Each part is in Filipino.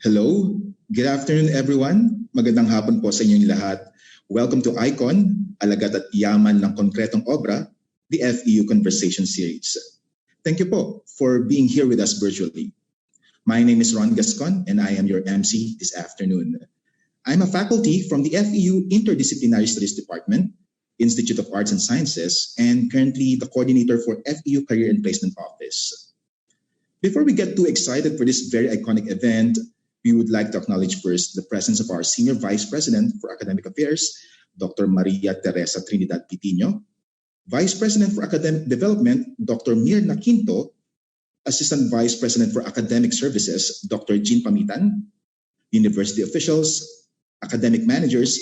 Hello, good afternoon everyone. Magandang hapon po sa inyong lahat. Welcome to ICON, Alagad at Yaman ng Konkretong Obra, the FEU Conversation Series. Thank you po for being here with us virtually. My name is Ron Gascon and I am your MC this afternoon. I'm a faculty from the FEU Interdisciplinary Studies Department, Institute of Arts and Sciences, and currently the coordinator for FEU Career and Placement Office. Before we get too excited for this very iconic event, we would like to acknowledge first the presence of our Senior Vice President for Academic Affairs, Dr. Maria Teresa Trinidad Pitino, Vice President for Academic Development, Dr. Mirna Quinto, Assistant Vice President for Academic Services, Dr. Jean Pamitan, university officials, academic managers,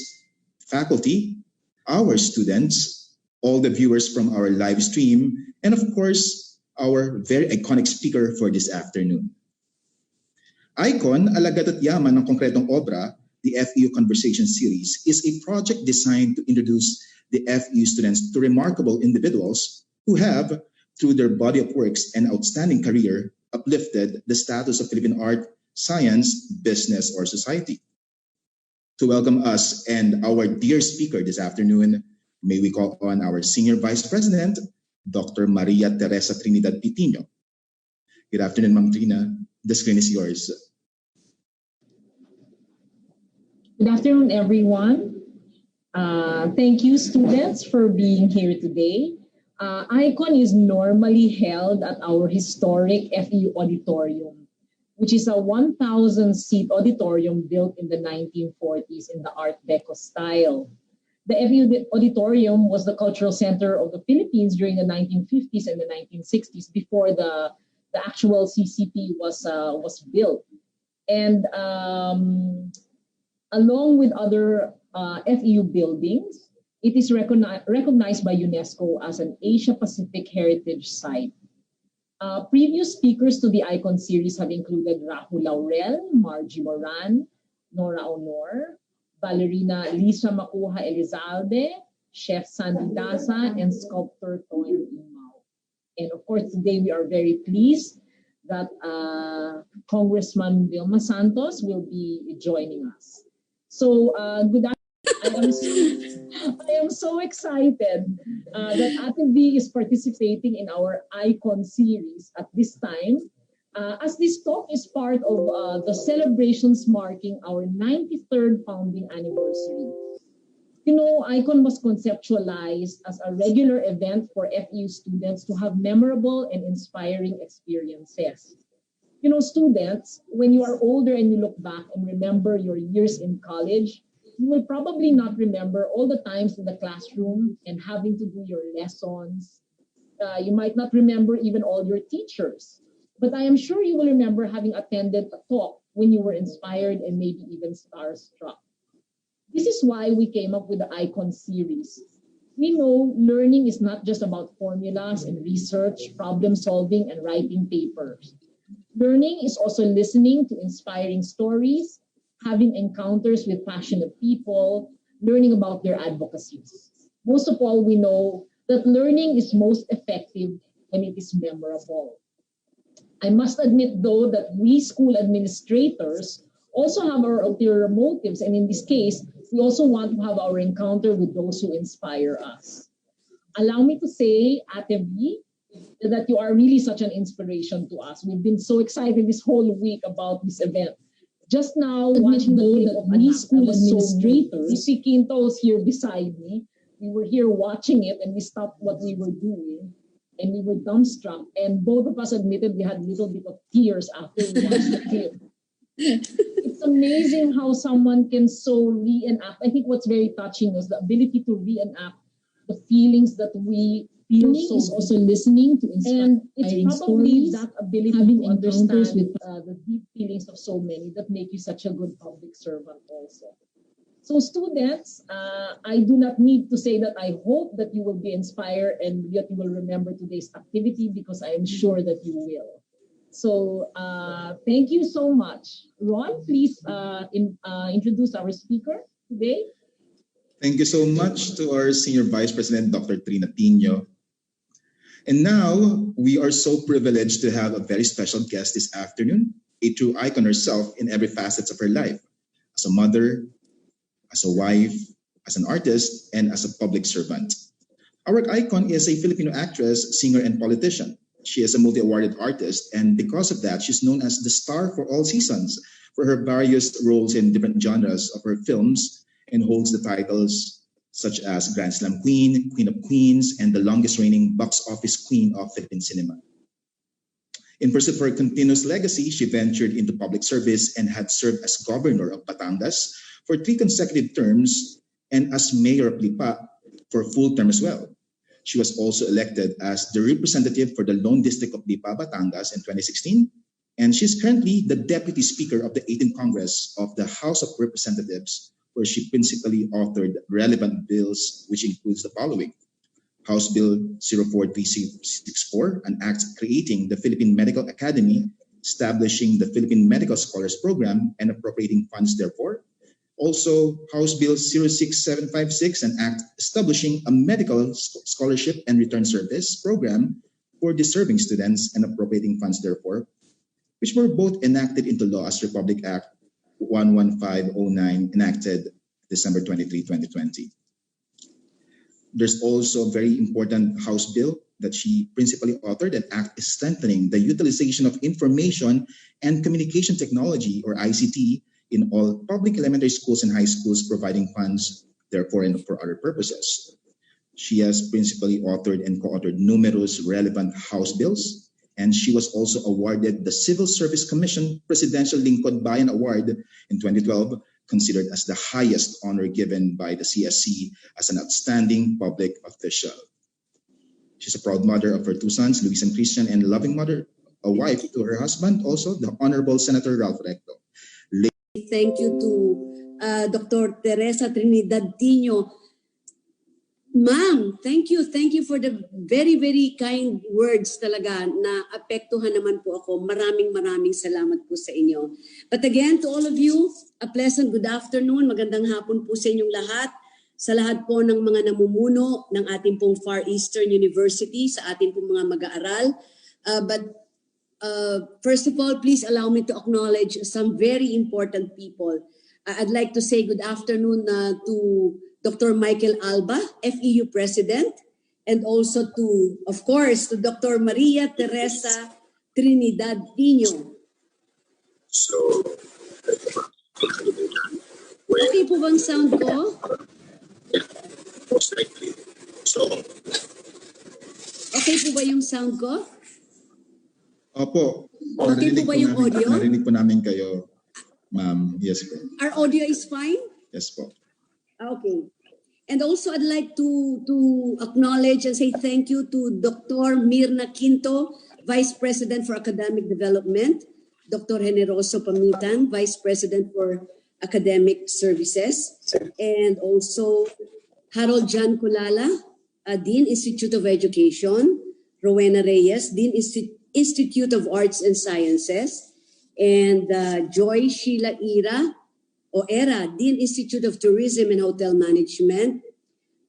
faculty, our students, all the viewers from our live stream, and of course, our very iconic speaker for this afternoon. ICON, Alagad at Yaman ng Konkretong Obra, the FEU Conversation Series, is a project designed to introduce the FEU students to remarkable individuals who have, through their body of works and outstanding career, uplifted the status of Philippine art, science, business, or society. To welcome us and our dear speaker this afternoon, may we call on our Senior Vice President, Dr. Maria Teresa Trinidad Pitino. Good afternoon, Ma'am Trina. The screen is yours. Good afternoon, everyone. Thank you, students, for being here today. ICON is normally held at our historic FEU Auditorium, which is a 1,000-seat auditorium built in the 1940s in the Art Deco style. The FEU Auditorium was the cultural center of the Philippines during the 1950s and the 1960s before the actual CCP was built. And along with other FEU buildings, it is recognized by UNESCO as an Asia-Pacific Heritage Site. Previous speakers to the ICON series have included Rahul Laurel, Margie Moran, Nora Honor, ballerina Lisa Makuha Elizalde, Chef Sandy Daza, and sculptor Toyn Imao. And of course, today we are very pleased that Congressman Vilma Santos will be joining us. So, good afternoon. I am so excited that Ate V is participating in our ICON series at this time, as this talk is part of the celebrations marking our 93rd founding anniversary. You know, ICON was conceptualized as a regular event for FEU students to have memorable and inspiring experiences. You know, students, when you are older and you look back and remember your years in college, you will probably not remember all the times in the classroom and having to do your lessons. You might not remember even all your teachers. But I am sure you will remember having attended a talk when you were inspired and maybe even starstruck. This is why we came up with the ICON series. We know learning is not just about formulas and research, problem solving, and writing papers. Learning is also listening to inspiring stories, having encounters with passionate people, learning about their advocacies. Most of all, we know that learning is most effective when it is memorable. I must admit, though, that we school administrators also have our ulterior motives, and in this case, we also want to have our encounter with those who inspire us. Allow me to say, Ate V, that you are really such an inspiration to us. We've been so excited this whole week about this event. Just now, watching the clip of we school administrators, si Quinto was here beside me. We were here watching it, and we stopped what we were doing, and we were dumbstruck. And both of us admitted we had a little bit of tears after we watched the clip. It's amazing how someone can so reenact. I think what's very touching is the ability to reenact the feelings that we feel. Is also listening to inspiring, and it's probably stories, that ability having to understand with the deep feelings of so many that make you such a good public servant also. So students, I do not need to say that I hope that you will be inspired and that you will remember today's activity, because I am sure that you will. So thank you so much. Ron, please introduce our speaker today. Thank you so much to our Senior Vice President, Dr. Trina Tino. And now, we are so privileged to have a very special guest this afternoon, a true icon herself in every facet of her life, as a mother, as a wife, as an artist, and as a public servant. Our icon is a Filipino actress, singer, and politician. She is a multi-awarded artist, and because of that, she's known as the star for all seasons for her various roles in different genres of her films, and holds the titles such as Grand Slam Queen, Queen of Queens, and the longest reigning box office queen of Philippine cinema. In pursuit of her continuous legacy, she ventured into public service and had served as governor of Batangas for 3 consecutive terms and as mayor of Lipa for a full term as well. She was also elected as the representative for the Lone District of Lipa, Batangas in 2016, and she's currently the Deputy Speaker of the 18th Congress of the House of Representatives, where she principally authored relevant bills, which includes the following: House Bill 04364, an act creating the Philippine Medical Academy, establishing the Philippine Medical Scholars Program, and appropriating funds therefor. Also, House Bill 06756, an act establishing a medical scholarship and return service program for deserving students and appropriating funds therefor, which were both enacted into law as Republic Act 11509, enacted December 23, 2020. There's also a very important House bill that she principally authored, an act strengthening the utilization of information and communication technology, or ICT, in all public elementary schools and high schools, providing funds therefore and for other purposes. She has principally authored and co-authored numerous relevant House bills, and she was also awarded the Civil Service Commission Presidential Lingkod Bayan Award in 2012, considered as the highest honor given by the CSC as an outstanding public official. She's a proud mother of her 2 sons, Luis and Christian, and a loving mother, a wife to her husband, also the Honorable Senator Ralph Recto. Thank you to Dr. Teresa Trinidad Tino. Ma'am, thank you. Thank you for the very, very kind words talaga na apektuhan naman po ako. Maraming salamat po sa inyo. But again, to all of you, a pleasant good afternoon. Magandang hapon po sa inyong lahat. Sa lahat po ng mga namumuno ng ating pong Far Eastern University, sa ating pong mga mag-aaral. First of all, please allow me to acknowledge some very important people. I'd like to say good afternoon to Dr. Michael Alba, FEU President, and also to, of course, to Dr. Maria Teresa Trinidad Tino. So, okay po bang sound ko? Yeah, most likely. So, okay po ba yung sound ko? Opo. Okay po ba yung audio? Narinig po namin kayo, ma'am. Yes po. Our audio is fine? Yes po. Okay. And also I'd like to acknowledge and say thank you to Dr. Mirna Quinto, Vice President for Academic Development, Dr. Generoso Pamitan, Vice President for Academic Services, and also Harold Jan Kulala, Dean, Institute of Education, Rowena Reyes, Dean, Institute of Arts and Sciences, and Joy Sheila Era, Dean, Institute of Tourism and Hotel Management,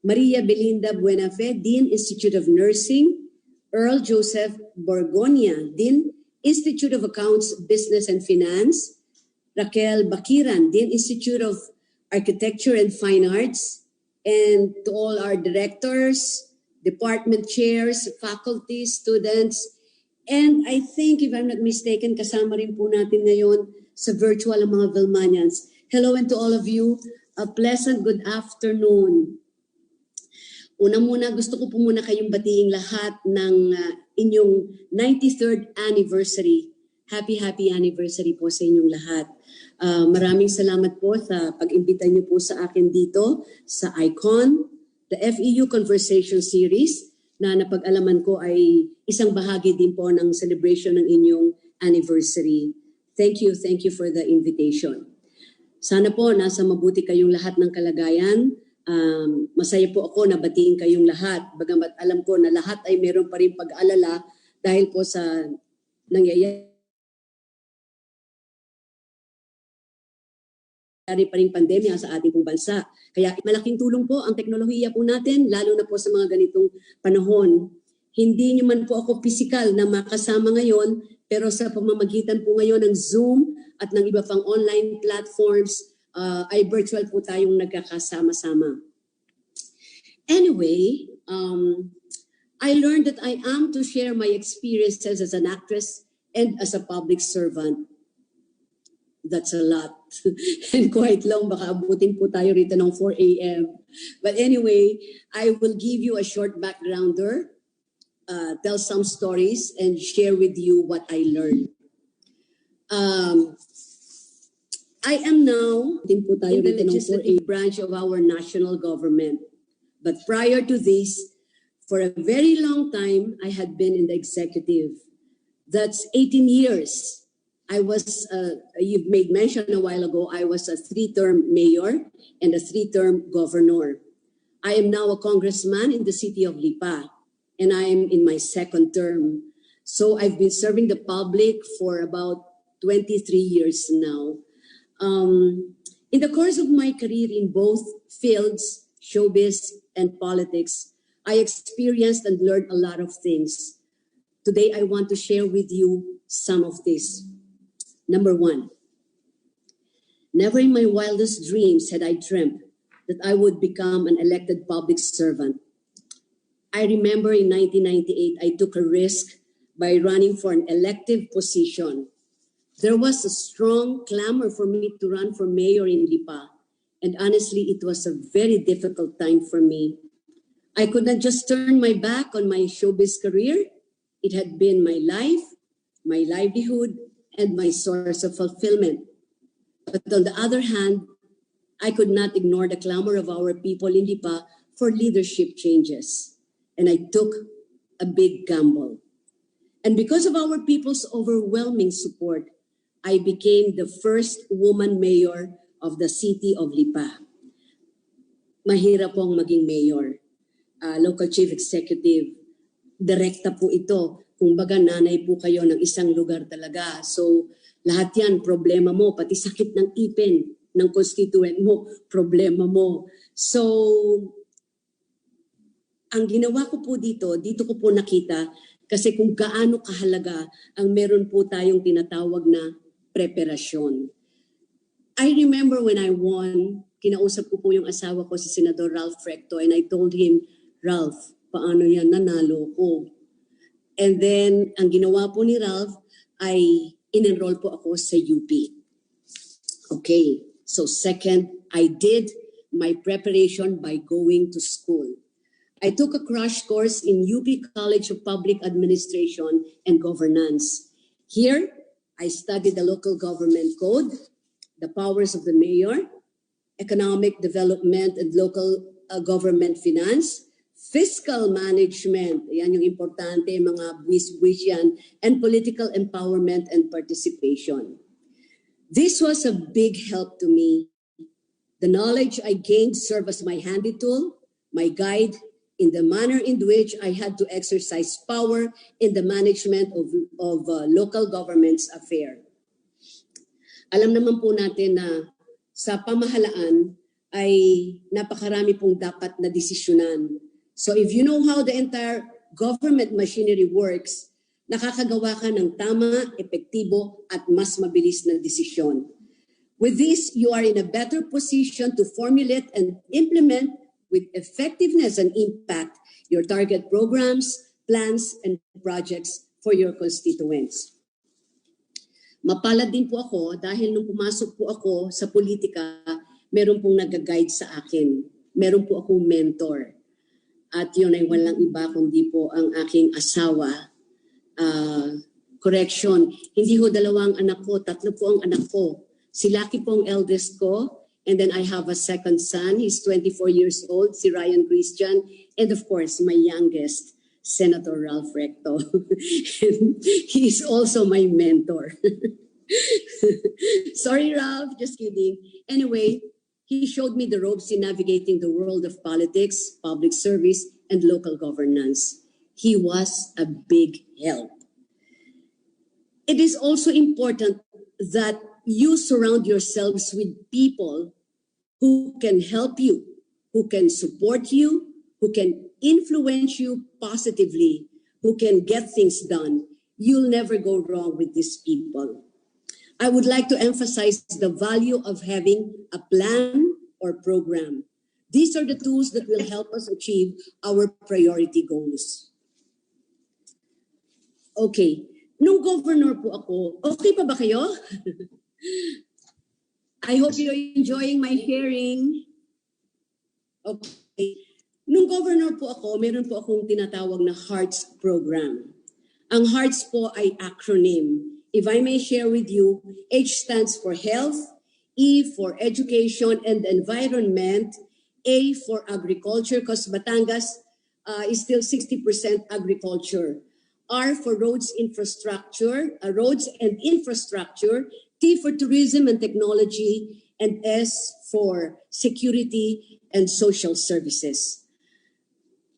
Maria Belinda Buenafe, Dean, Institute of Nursing, Earl Joseph Borgonia, Dean, Institute of Accounts, Business and Finance, Raquel Bakiran, Dean, Institute of Architecture and Fine Arts, and to all our directors, department chairs, faculty, students, and I think, if I'm not mistaken, kasama rin po natin ngayon sa virtual ang mga Vilmanians. Hello and to all of you, a pleasant good afternoon. Una muna, gusto ko po muna kayong batiin lahat ng inyong 93rd anniversary. Happy anniversary po sa inyong lahat. Maraming salamat po sa pag-imbita niyo po sa akin dito sa ICON, the FEU Conversation Series, na napag-alaman ko ay isang bahagi din po ng celebration ng inyong anniversary. Thank you for the invitation. Sana po nasa mabuti kayong lahat ng kalagayan. Masaya po ako na batiin kayong lahat. Bagamat alam ko na lahat ay meron pa rin pag-alala dahil po sa nangyayari pa rin pandemya sa ating pong bansa. Kaya malaking tulong po ang teknolohiya po natin, lalo na po sa mga ganitong panahon. Hindi niyo man po ako physical na makasama ngayon, pero sa pamamagitan po ngayon ng Zoom at ng iba pang online platforms, ay virtual po tayong nagkakasama-sama. Anyway, I learned that I am to share my experiences as an actress and as a public servant. That's a lot and quite long. Baka abutin po tayo rito ng 4 a.m. But anyway, I will give you a short backgrounder, tell some stories, and share with you what I learned. I am now in the legislative branch of our national government. But prior to this, for a very long time, I had been in the executive. That's 18 years. I was, you've made mention a while ago, I was a 3-term mayor and a 3-term governor. I am now a congressman in the city of Lipa, and I am in my 2nd term. So I've been serving the public for about 23 years now. In the course of my career in both fields, showbiz and politics, I experienced and learned a lot of things. Today, I want to share with you some of this. Number 1, never in my wildest dreams had I dreamt that I would become an elected public servant. I remember in 1998, I took a risk by running for an elective position. There was a strong clamor for me to run for mayor in Lipa, and honestly, it was a very difficult time for me. I could not just turn my back on my showbiz career. It had been my life, my livelihood, and my source of fulfillment. But on the other hand, I could not ignore the clamor of our people in Lipa for leadership changes. And I took a big gamble. And because of our people's overwhelming support, I became the first woman mayor of the city of Lipa. Mahirap pong maging mayor. Local chief executive, direkta po ito. Kung baga nanay po kayo ng isang lugar talaga. So lahat yan, problema mo. Pati sakit ng ipin ng constituent mo, problema mo. So ang ginawa ko po dito ko po nakita kasi kung gaano kahalaga ang meron po tayong tinatawag na preparasyon. I remember when I won, kinausap ko po yung asawa ko si Senador Ralph RECTO, and I told him, Ralph, paano yan, nanalo ko? And then, ang ginawa po ni Ralph ay in-enroll po ako sa UP. Okay, so second, I did my preparation by going to school. I took a crash course in UP College of Public Administration and Governance. Here, I studied the local government code, the powers of the mayor, economic development and local government finance, fiscal management, yan yung importante, mga buwis-buwis yan, and political empowerment and participation. This was a big help to me. The knowledge I gained served as my handy tool, my guide in the manner in which I had to exercise power in the management of local government's affair. Alam naman po natin na sa pamahalaan ay napakarami pong dapat na desisyonan. So if you know how the entire government machinery works, nakakagawa ka ng tama, epektibo at mas mabilis na desisyon. With this, you are in a better position to formulate and implement with effectiveness and impact your target programs, plans, and projects for your constituents. Mapalad din po ako dahil nung pumasok po ako sa politika, meron pong nag-guide sa akin. Meron po akong mentor. At yun ay walang iba kundi po ang aking asawa. Correction, hindi ho dalawang anak ko, 3 po ang anak ko. Si Lucky po ang eldest ko, and then I have a second son, he's 24 years old, si Ryan Christian, and of course, my youngest, Senator Ralph RECTO. He's also my mentor. Sorry, Ralph, just kidding. Anyway, he showed me the ropes in navigating the world of politics, public service, and local governance. He was a big help. It is also important that you surround yourselves with people who can help you, who can support you, who can influence you positively who can get things done, you'll never go wrong with these people. I would like to emphasize the value of having a plan or program. These are the tools that will help us achieve our priority goals. Okay. Nung governor po ako, okay pa ba kayo? I hope you're enjoying my hearing. Okay. Nung governor po ako, meron po akong tinatawag na HEARTS program. Ang HEARTS po ay acronym. If I may share with you, H stands for health, E for education and environment, A for agriculture, because Batangas is still 60% agriculture. R for roads and infrastructure, T for tourism and technology, and S for security and social services.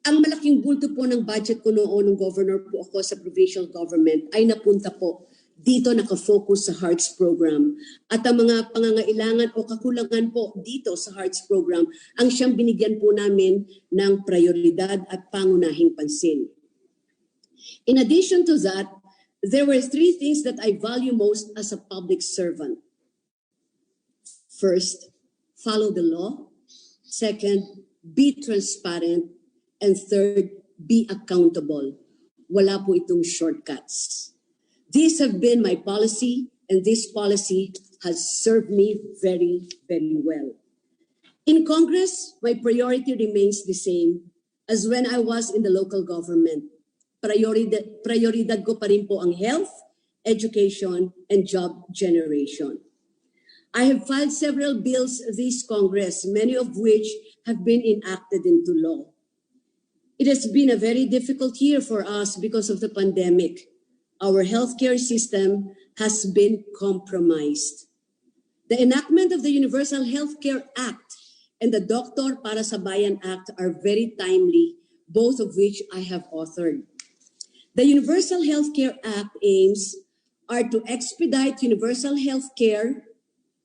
Ang malaking bulto po ng budget ko noon ng governor po ako sa provincial government ay napunta po dito, nakafocus sa HEARTS program. At ang mga pangangailangan o kakulangan po dito sa HEARTS program ang siyang binigyan po namin ng prioridad at pangunahing pansin. In addition to that, there were three things that I value most as a public servant. First, follow the law. Second, be transparent. And third, be accountable. Wala po itong shortcuts. These have been my policy, and this policy has served me very, very well. In Congress, my priority remains the same as when I was in the local government. Prioridad ko pa rin po ang health, education, and job generation. I have filed several bills this Congress, many of which have been enacted into law. It has been a very difficult year for us because of the pandemic. Our healthcare system has been compromised. The enactment of the Universal Healthcare Act and the Doktor Para sa Bayan Act are very timely, both of which I have authored. The Universal Healthcare Act aims are to expedite universal healthcare,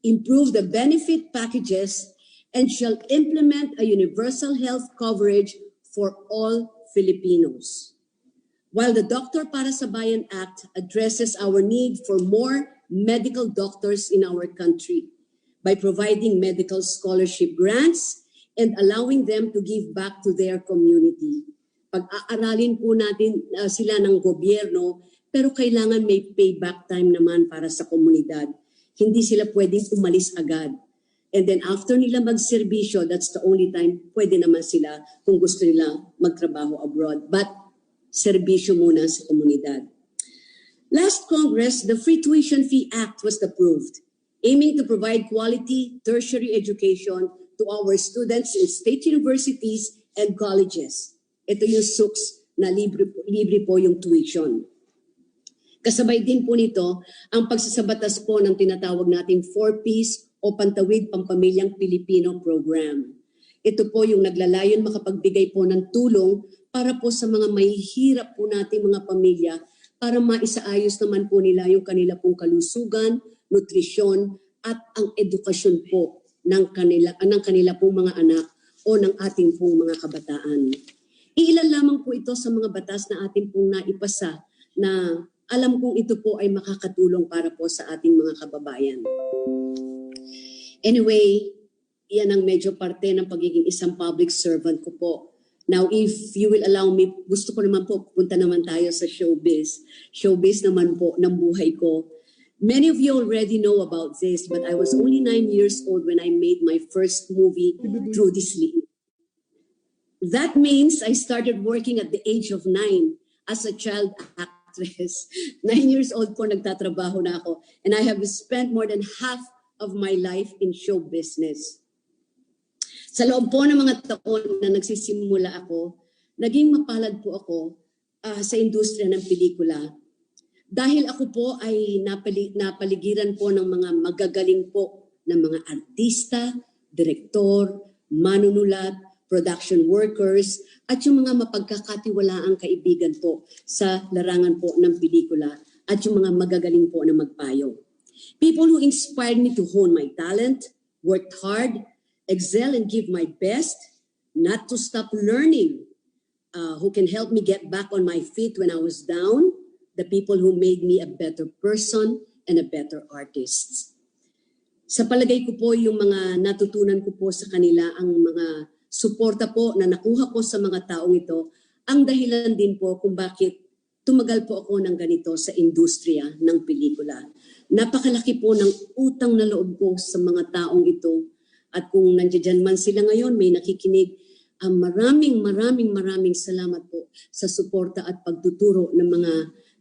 improve the benefit packages, and shall implement a universal health coverage for all Filipinos. While the Doktor Para sa Bayan Act addresses our need for more medical doctors in our country by providing medical scholarship grants and allowing them to give back to their community. Pag-aaralin po natin sila ng gobyerno, pero kailangan may payback time naman para sa komunidad. Hindi sila pwedeng umalis agad. And then after nila magserbisyo, that's the only time pwede naman sila kung gusto nila magtrabaho abroad. But serbisyo muna sa komunidad. Last Congress, the Free Tuition Fee Act was approved, aiming to provide quality tertiary education to our students in state universities and colleges. Ito yung SUKS na libre po yung tuition. Kasabay din po nito ang pagsasabatas po ng tinatawag nating 4Ps o Pantawid Pampamilyang Pilipino Program. Ito po yung naglalayon makapagbigay po ng tulong para po sa mga mahihirap po nating mga pamilya para maisaayos naman po nila yung kanila pong kalusugan, nutrisyon at ang edukasyon po ng kanila pong mga anak o ng ating pong mga kabataan. Iilan lamang po ito sa mga batas na ating pong naipasa na alam kong ito po ay makakatulong para po sa ating mga kababayan. Anyway, yan ang medyo parte ng pagiging isang public servant ko po. Now, if you will allow me, gusto ko naman po, punta naman tayo sa showbiz. Showbiz naman po ng buhay ko. Many of you already know about this, but I was only 9 years old when I made my first movie through this league. That means I started working at the age of 9 as a child actress. 9 years old po nagtatrabaho na ako. And I have spent more than half of my life in show business. Sa loob po ng mga taon na nagsisimula ako, naging mapalad po ako sa industriya ng pelikula. Dahil ako po ay napaligiran po ng mga magagaling po na mga artista, direktor, manunulat, production workers, at yung mga mapagkakatiwalaang kaibigan po sa larangan po ng pelikula at yung mga magagaling po na magpayo. People who inspired me to hone my talent, worked hard, excel and give my best, not to stop learning. who can help me get back on my feet when I was down, the people who made me a better person and a better artist. Sa palagay ko po, yung mga natutunan ko po sa kanila, ang mga suporta po na nakuha ko sa mga taong ito, ang dahilan din po kung bakit tumagal po ako ng ganito sa industriya ng pelikula. Napakalaki po ng utang na loob ko sa mga taong ito. At kung nandiyan man sila ngayon, may nakikinig, maraming salamat po sa suporta at pagtuturo ng mga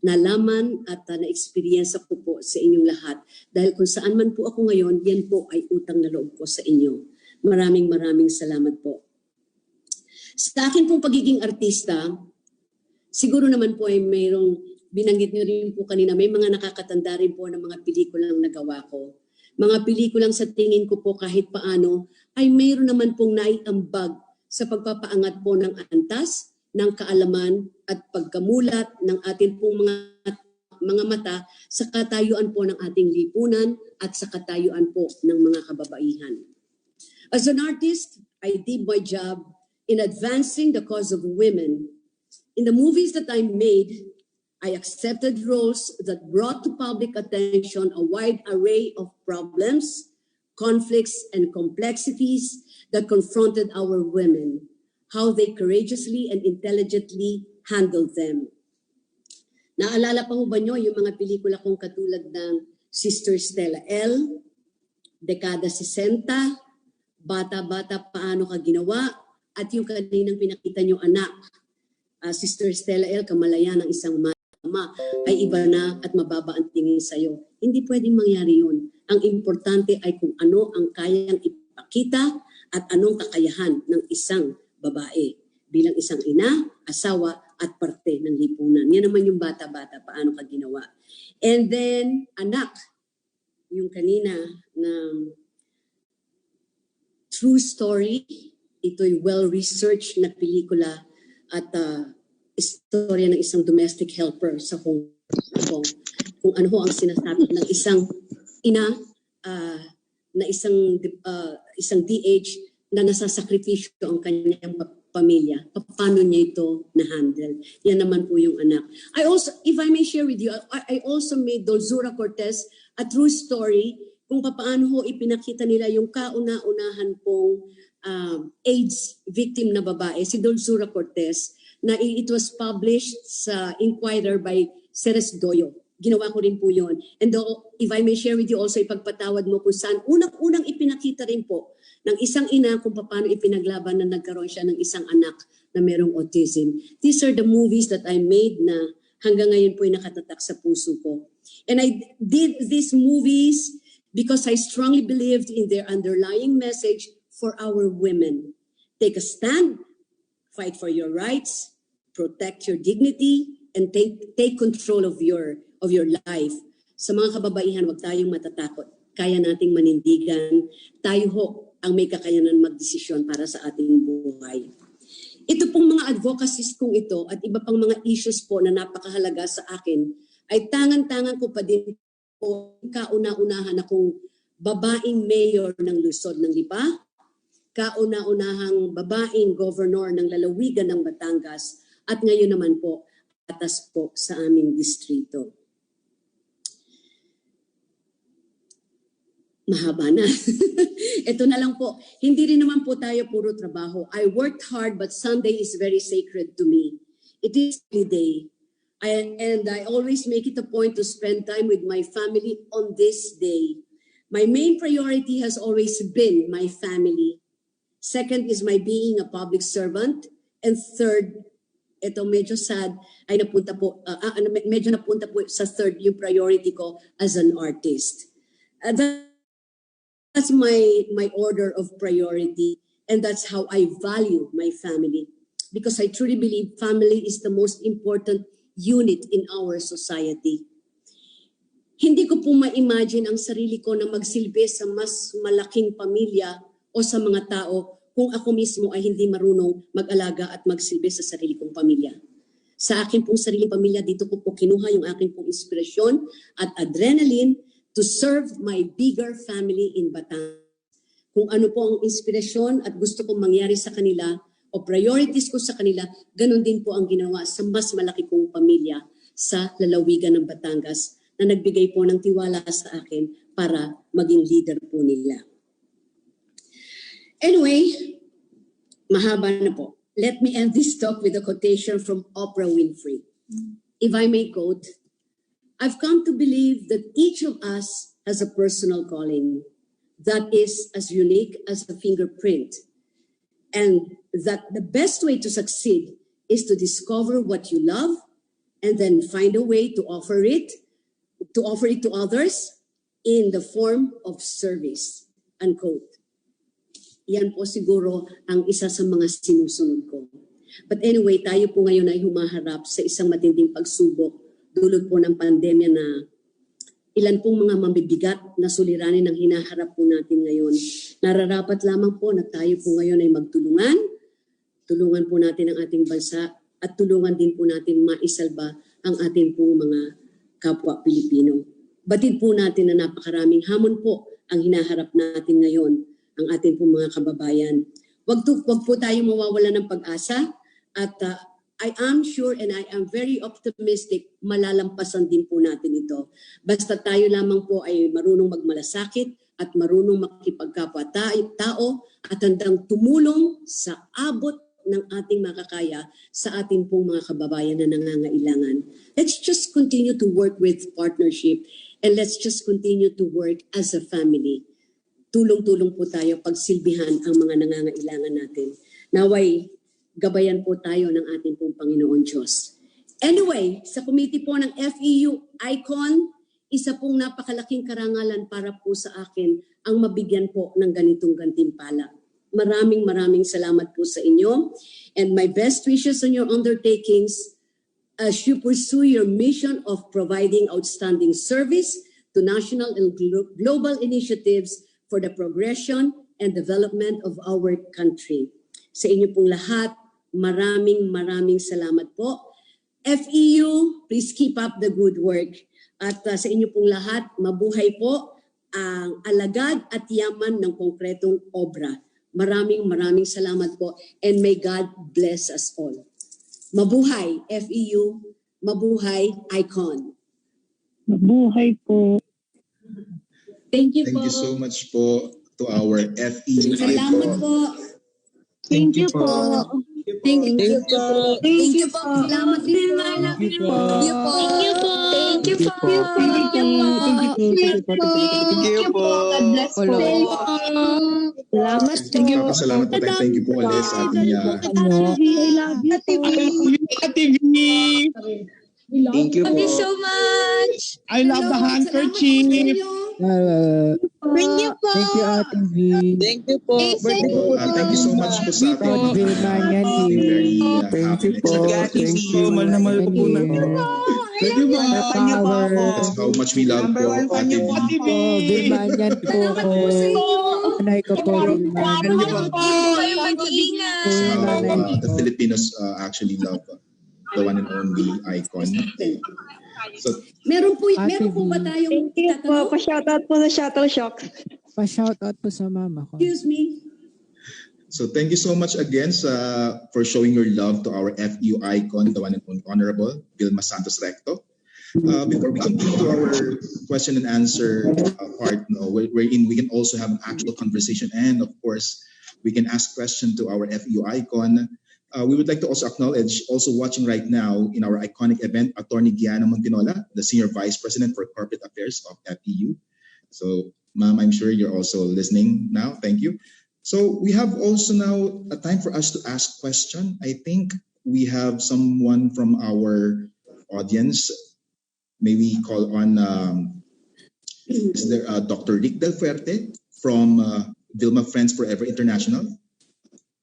nalaman at na-experience ko po sa inyong lahat. Dahil kung saan man po ako ngayon, yan po ay utang na loob ko sa inyo. Maraming salamat po. Sa akin pong pagiging artista, siguro naman po ay mayroong, binanggit niyo rin po kanina, may mga nakakatanda rin po ng mga pelikulang nagawa ko. Mga pelikulang sa tingin ko po kahit paano ay mayroon naman pong naiambag sa pagpapaangat po ng antas, ng kaalaman at pagkamulat ng ating pong mga mata sa katayuan po ng ating lipunan at sa katayuan po ng mga kababaihan. As an artist, I did my job in advancing the cause of women. In the movies that I made, I accepted roles that brought to public attention a wide array of problems, conflicts, and complexities that confronted our women, how they courageously and intelligently handled them. Naalala pa mo ba nyo yung mga pelikula kong katulad ng Sister Stella L, Dekada 60, Bata-Bata Paano Ka Ginawa, at yung kaninang pinakita nyo anak, Sister Stella L, Kamalayan ng Isang Mama, ay iba na at mababa ang tingin sa'yo. Hindi pwedeng mangyari yun. Ang importante ay kung ano ang kayang ipakita at anong kakayahan ng isang babae bilang isang ina, asawa, at parte ng lipunan. Yan naman yung bata-bata, paano ka ginawa. And then, anak, yung kanina na true story, ito'y well-researched na pelikula at istorya ng isang domestic helper sa Hong Kong. Kung ano ho ang sinasabi ng isang ina na isang DH na nasasakripisyo ang kanyang pamilya. Paano niya ito na-handle? Yan naman po yung anak. I also, if I may share with you, I also made Dulzura Cortez a true story kung paano ho ipinakita nila yung kauna-unahan pong AIDS victim na babae, si Dulzura Cortez, na it was published sa Inquirer by Ceres Doyo. Ginawa ko rin po yun. And if I may share with you also, ipagpatawad mo kung saan unang-unang ipinakita rin po ng isang ina kung paano ipinaglaban na nagkaroon siya ng isang anak na merong autism. These are the movies that I made na hanggang ngayon po ay nakatatak sa puso ko. And I did these movies because I strongly believed in their underlying message for our women. Take a stand, fight for your rights, protect your dignity, and take control of your life. Sa mga kababaihan, huwag tayong matatakot. Kaya nating manindigan. Tayo ho ang may kakayanan magdesisyon para sa ating buhay. Ito pong mga advocacies kong ito at iba pang mga issues po na napakahalaga sa akin ay tangan-tangan ko pa din po kauna-unahan akong babaeng mayor ng Luzon ng Lipa, kauna-unahang babaeng governor ng lalawigan ng Batangas, at ngayon naman po, atas po sa aming distrito. Mahaba na. Ito na lang po. Hindi rin naman po tayo puro trabaho. I worked hard but Sunday is very sacred to me. It is a day. And I always make it a point to spend time with my family on this day. My main priority has always been my family. Second is my being a public servant. And third, ito medyo sad, ay napunta po sa third yung priority ko as an artist. That's my order of priority, and that's how I value my family, because I truly believe family is the most important unit in our society. Hindi ko po ma-imagine ang sarili ko na magsilbi sa mas malaking pamilya o sa mga tao kung ako mismo ay hindi marunong mag-alaga at magsilbi sa sarili kong pamilya. Sa akin pong sariling pamilya, dito ko po kinuha yung akin pong inspirasyon at adrenaline to serve my bigger family in Batangas. Kung ano po ang inspirasyon at gusto kong mangyari sa kanila, o priorities ko sa kanila, ganun din po ang ginawa sa mas malaki kong pamilya sa lalawigan ng Batangas na nagbigay po ng tiwala sa akin para maging leader po nila. Anyway, mahaba na po. Let me end this talk with a quotation from Oprah Winfrey. If I may quote, "I've come to believe that each of us has a personal calling that is as unique as a fingerprint, and that the best way to succeed is to discover what you love and then find a way to offer it to others in the form of service." Unquote. Yan po siguro ang isa sa mga sinusunod ko. But anyway, tayo po ngayon ay humaharap sa isang matinding pagsubok dulot po ng pandemya na ilan pong mga mabibigat na suliranin ang hinaharap po natin ngayon. Nararapat lamang po na tayo po ngayon ay magtulungan. Tulungan po natin ang ating bansa at tulungan din po natin maisalba ang ating pong mga kapwa Pilipino. Batid po natin na napakaraming hamon po ang hinaharap natin ngayon, ang ating pong mga kababayan. Wag po tayo mawawala ng pag-asa at I am sure and I am very optimistic malalampasan din po natin ito. Basta tayo lamang po ay marunong magmalasakit at marunong makipagkapwa-tao at handang tumulong sa abot ng ating makakaya sa ating pong mga kababayan na nangangailangan. Let's just continue to work with partnership and let's just continue to work as a family. Tulong-tulong po tayo pagsilbihan ang mga nangangailangan natin. Naway, gabayan po tayo ng ating pong Panginoon Diyos. Anyway, sa committee po ng FEU AYKON, isa pong napakalaking karangalan para po sa akin ang mabigyan po ng ganitong gantimpala. Maraming salamat po sa inyo. And my best wishes on your undertakings as you pursue your mission of providing outstanding service to national and global initiatives for the progression and development of our country. Sa inyo pong lahat, maraming salamat po. FEU, please keep up the good work. At sa inyo pong lahat, mabuhay po ang alagad at yaman ng konkretong obra. Maraming salamat po and may God bless us all. Mabuhay FEU, mabuhay AYKON. Mabuhay po. Thank you po. Thank you so much po to our FEU Salamat AYKON. po. Thank you po. Thank you po. Thank you po. Salamat din po. Thank you po. Thank you po. Thank you po. Thank you po. God bless po. Salamat po. Salamat po tayo. Thank you po ulit sa ating I love you po. TV. Thank you so much. I love the handkerchief. Thank you po. Thank you, Ate V. Thank you po. Thank you so much po sa ating Vilma yan Thank you po. Thank you. Mahal na mahal ko po na. Thank you po. Power. That's how much we love po Ate V. Vilma yan po ko. Anay ko po, Vilma. The Filipinos actually love the one and only AYKON. So, Meron po ba tayong Thank you po. Pa-shoutout po sa Shuttle Shock. Pa-shoutout po sa mama ko. Excuse me. So thank you so much again for showing your love to our FEU AYKON, the one and only Honorable Vilma Santos RECTO. Before we continue to our question and answer part, wherein we can also have an actual conversation, and of course, we can ask questions to our FEU AYKON. We would like to also acknowledge, also watching right now in our iconic event, Attorney Gianna Montinola, the Senior Vice President for Corporate Affairs of FEU. So, Ma'am, I'm sure you're also listening now. Thank you. So, we have also now a time for us to ask questions. I think we have someone from our audience. May we call on is there Dr. Rick Del Fuerte from Vilma Friends Forever International,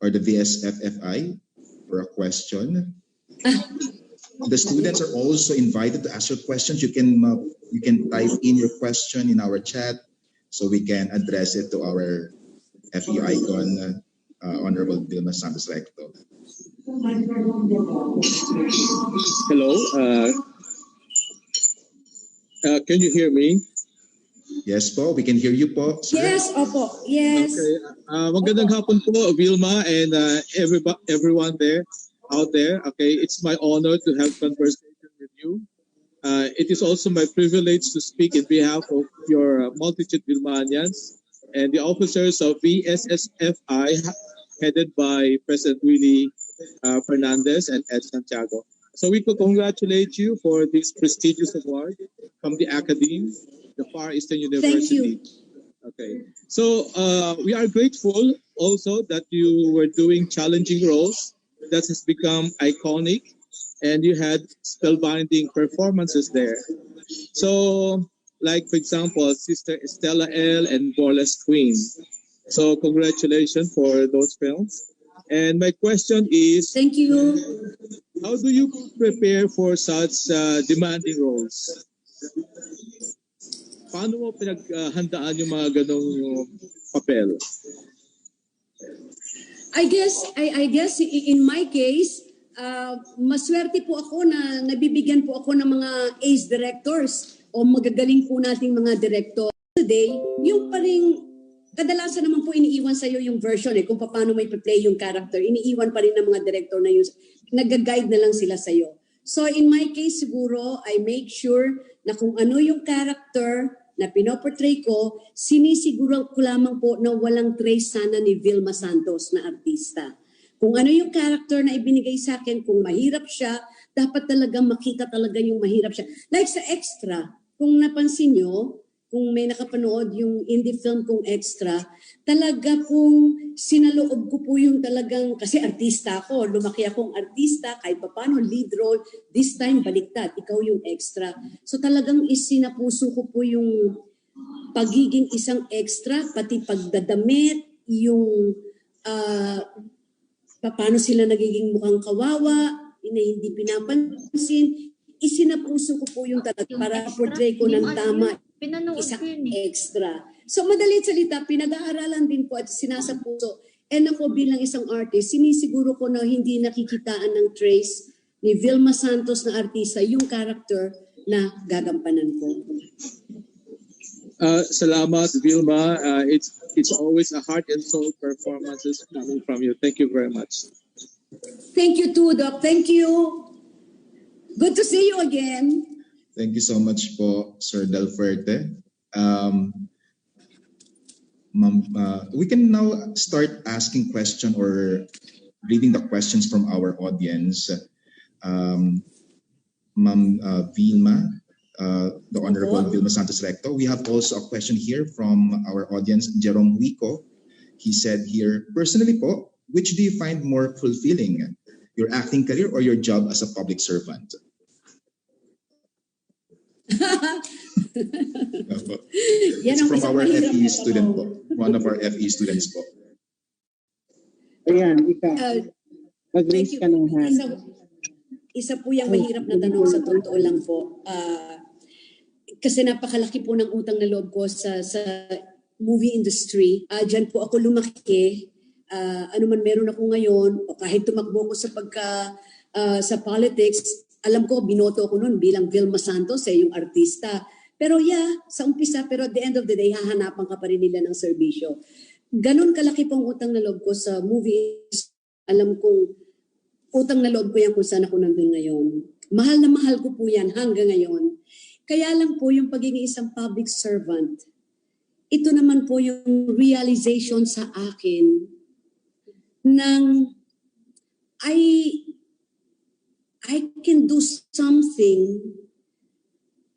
or the VSFFI, for a question. The students are also invited to ask your questions. You can type in your question in our chat so we can address it to our FEU AYKON, Honorable Vilma Santos RECTO. Hello. Can you hear me? Yes po, we can hear you po, sir. Yes, opo. Yes. Okay. Magandang hapon po, Vilma, and everyone out there. Okay, it's my honor to have conversation with you. It is also my privilege to speak in behalf of your multitude Vilmanians and the officers of VSSFI, headed by President Willie Fernandez and Ed Santiago. So we could congratulate you for this prestigious award from the Academy, the Far Eastern University. Thank you. Okay, so we are grateful also that you were doing challenging roles that has become iconic, and you had spellbinding performances there. So, like for example, Sister Estella L. and Borla's Queen. So, congratulations for those films. And my question is, Thank you. how do you prepare for such demanding roles? Paano mo pinaghandaan yung mga ganong papel? I guess in my case, maswerte po ako na nabibigyan po ako ng mga ace directors o magagaling po nating mga director. Today, yung paring kadalasan naman po iniiwan sa'yo yung version kung paano may play yung character. Iniiwan pa rin ng mga director na yung nag-guide na lang sila sa'yo. So in my case siguro, I make sure na kung ano yung character na pinoportray ko, sinisiguro ko lamang po na walang trace sana ni Vilma Santos na artista. Kung ano yung character na ibinigay sa akin, kung mahirap siya, dapat talaga makita talaga yung mahirap siya. Like sa Extra, kung napansin nyo, kung may nakapanood yung indie film kong Extra, talaga pong sinaloob ko po yung talagang, kasi artista ako, lumaki akong artista, kahit paano lead role, this time baliktad, ikaw yung extra. So talagang isinapuso ko po yung pagiging isang extra, pati pagdadamit, yung paano sila nagiging mukhang kawawa, na hindi pinapansin, isinapuso ko po yung talaga para portray ko ng tama isang extra. So madalit salita, pinag-aaralan din po at sinasapuso. And ako bilang isang artist, sinisiguro ko na hindi nakikitaan ng trace ni Vilma Santos na artista yung character na gagampanan ko. Salamat, Vilma. It's always a heart and soul performances coming from you. Thank you very much. Thank you too, Doc. Thank you. Good to see you again. Thank you so much po, Sir Del Fuerte. We can now start asking questions or reading the questions from our audience. Ma'am Vilma, the Honorable Vilma Santos Recto. We have also a question here from our audience, Jerome Wico. He said here, personally po, which do you find more fulfilling, your acting career or your job as a public servant? It's from our FE student po. One of our FE students po. Ayan, mag-raise ka ng hand. Isa po yung mahirap na tanong sa totoo lang po. Kasi napakalaki po ng utang na loob ko sa movie industry. Diyan po ako lumaki. Ano man meron ako ngayon, o kahit tumakbo ko sa politics, alam ko, binoto ko noon bilang Vilma Santos, yung artista. Pero sa umpisa, pero at the end of the day, hahanapan ka pa rin nila ng serbisyo. Ganon kalaki pong utang na loob ko sa movies. Alam kong utang na loob ko yan kung saan ako nandun ngayon. Mahal na mahal ko po yan hanggang ngayon. Kaya lang po yung pagiging isang public servant, ito naman po yung realization sa akin ng I can do something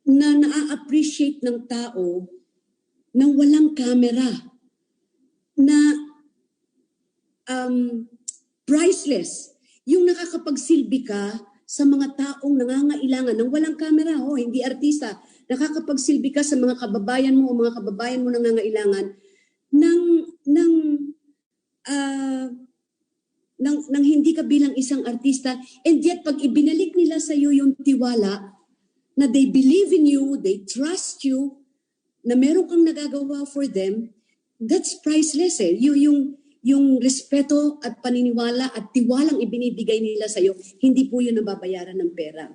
na na-appreciate ng tao nang walang camera, na priceless. Yung nakakapagsilbi ka sa mga taong nangangailangan ng walang camera, hindi artista, nakakapagsilbi ka sa mga kababayan mo o mga kababayan mo nangangailangan nang hindi ka bilang isang artista, and yet pag ibinalik nila sa iyo yung tiwala na they believe in you, they trust you, na meron kang nagagawa for them, that's priceless yung respeto at paniniwala at tiwalang ibinibigay nila sa iyo, hindi po yun nababayaran ng pera.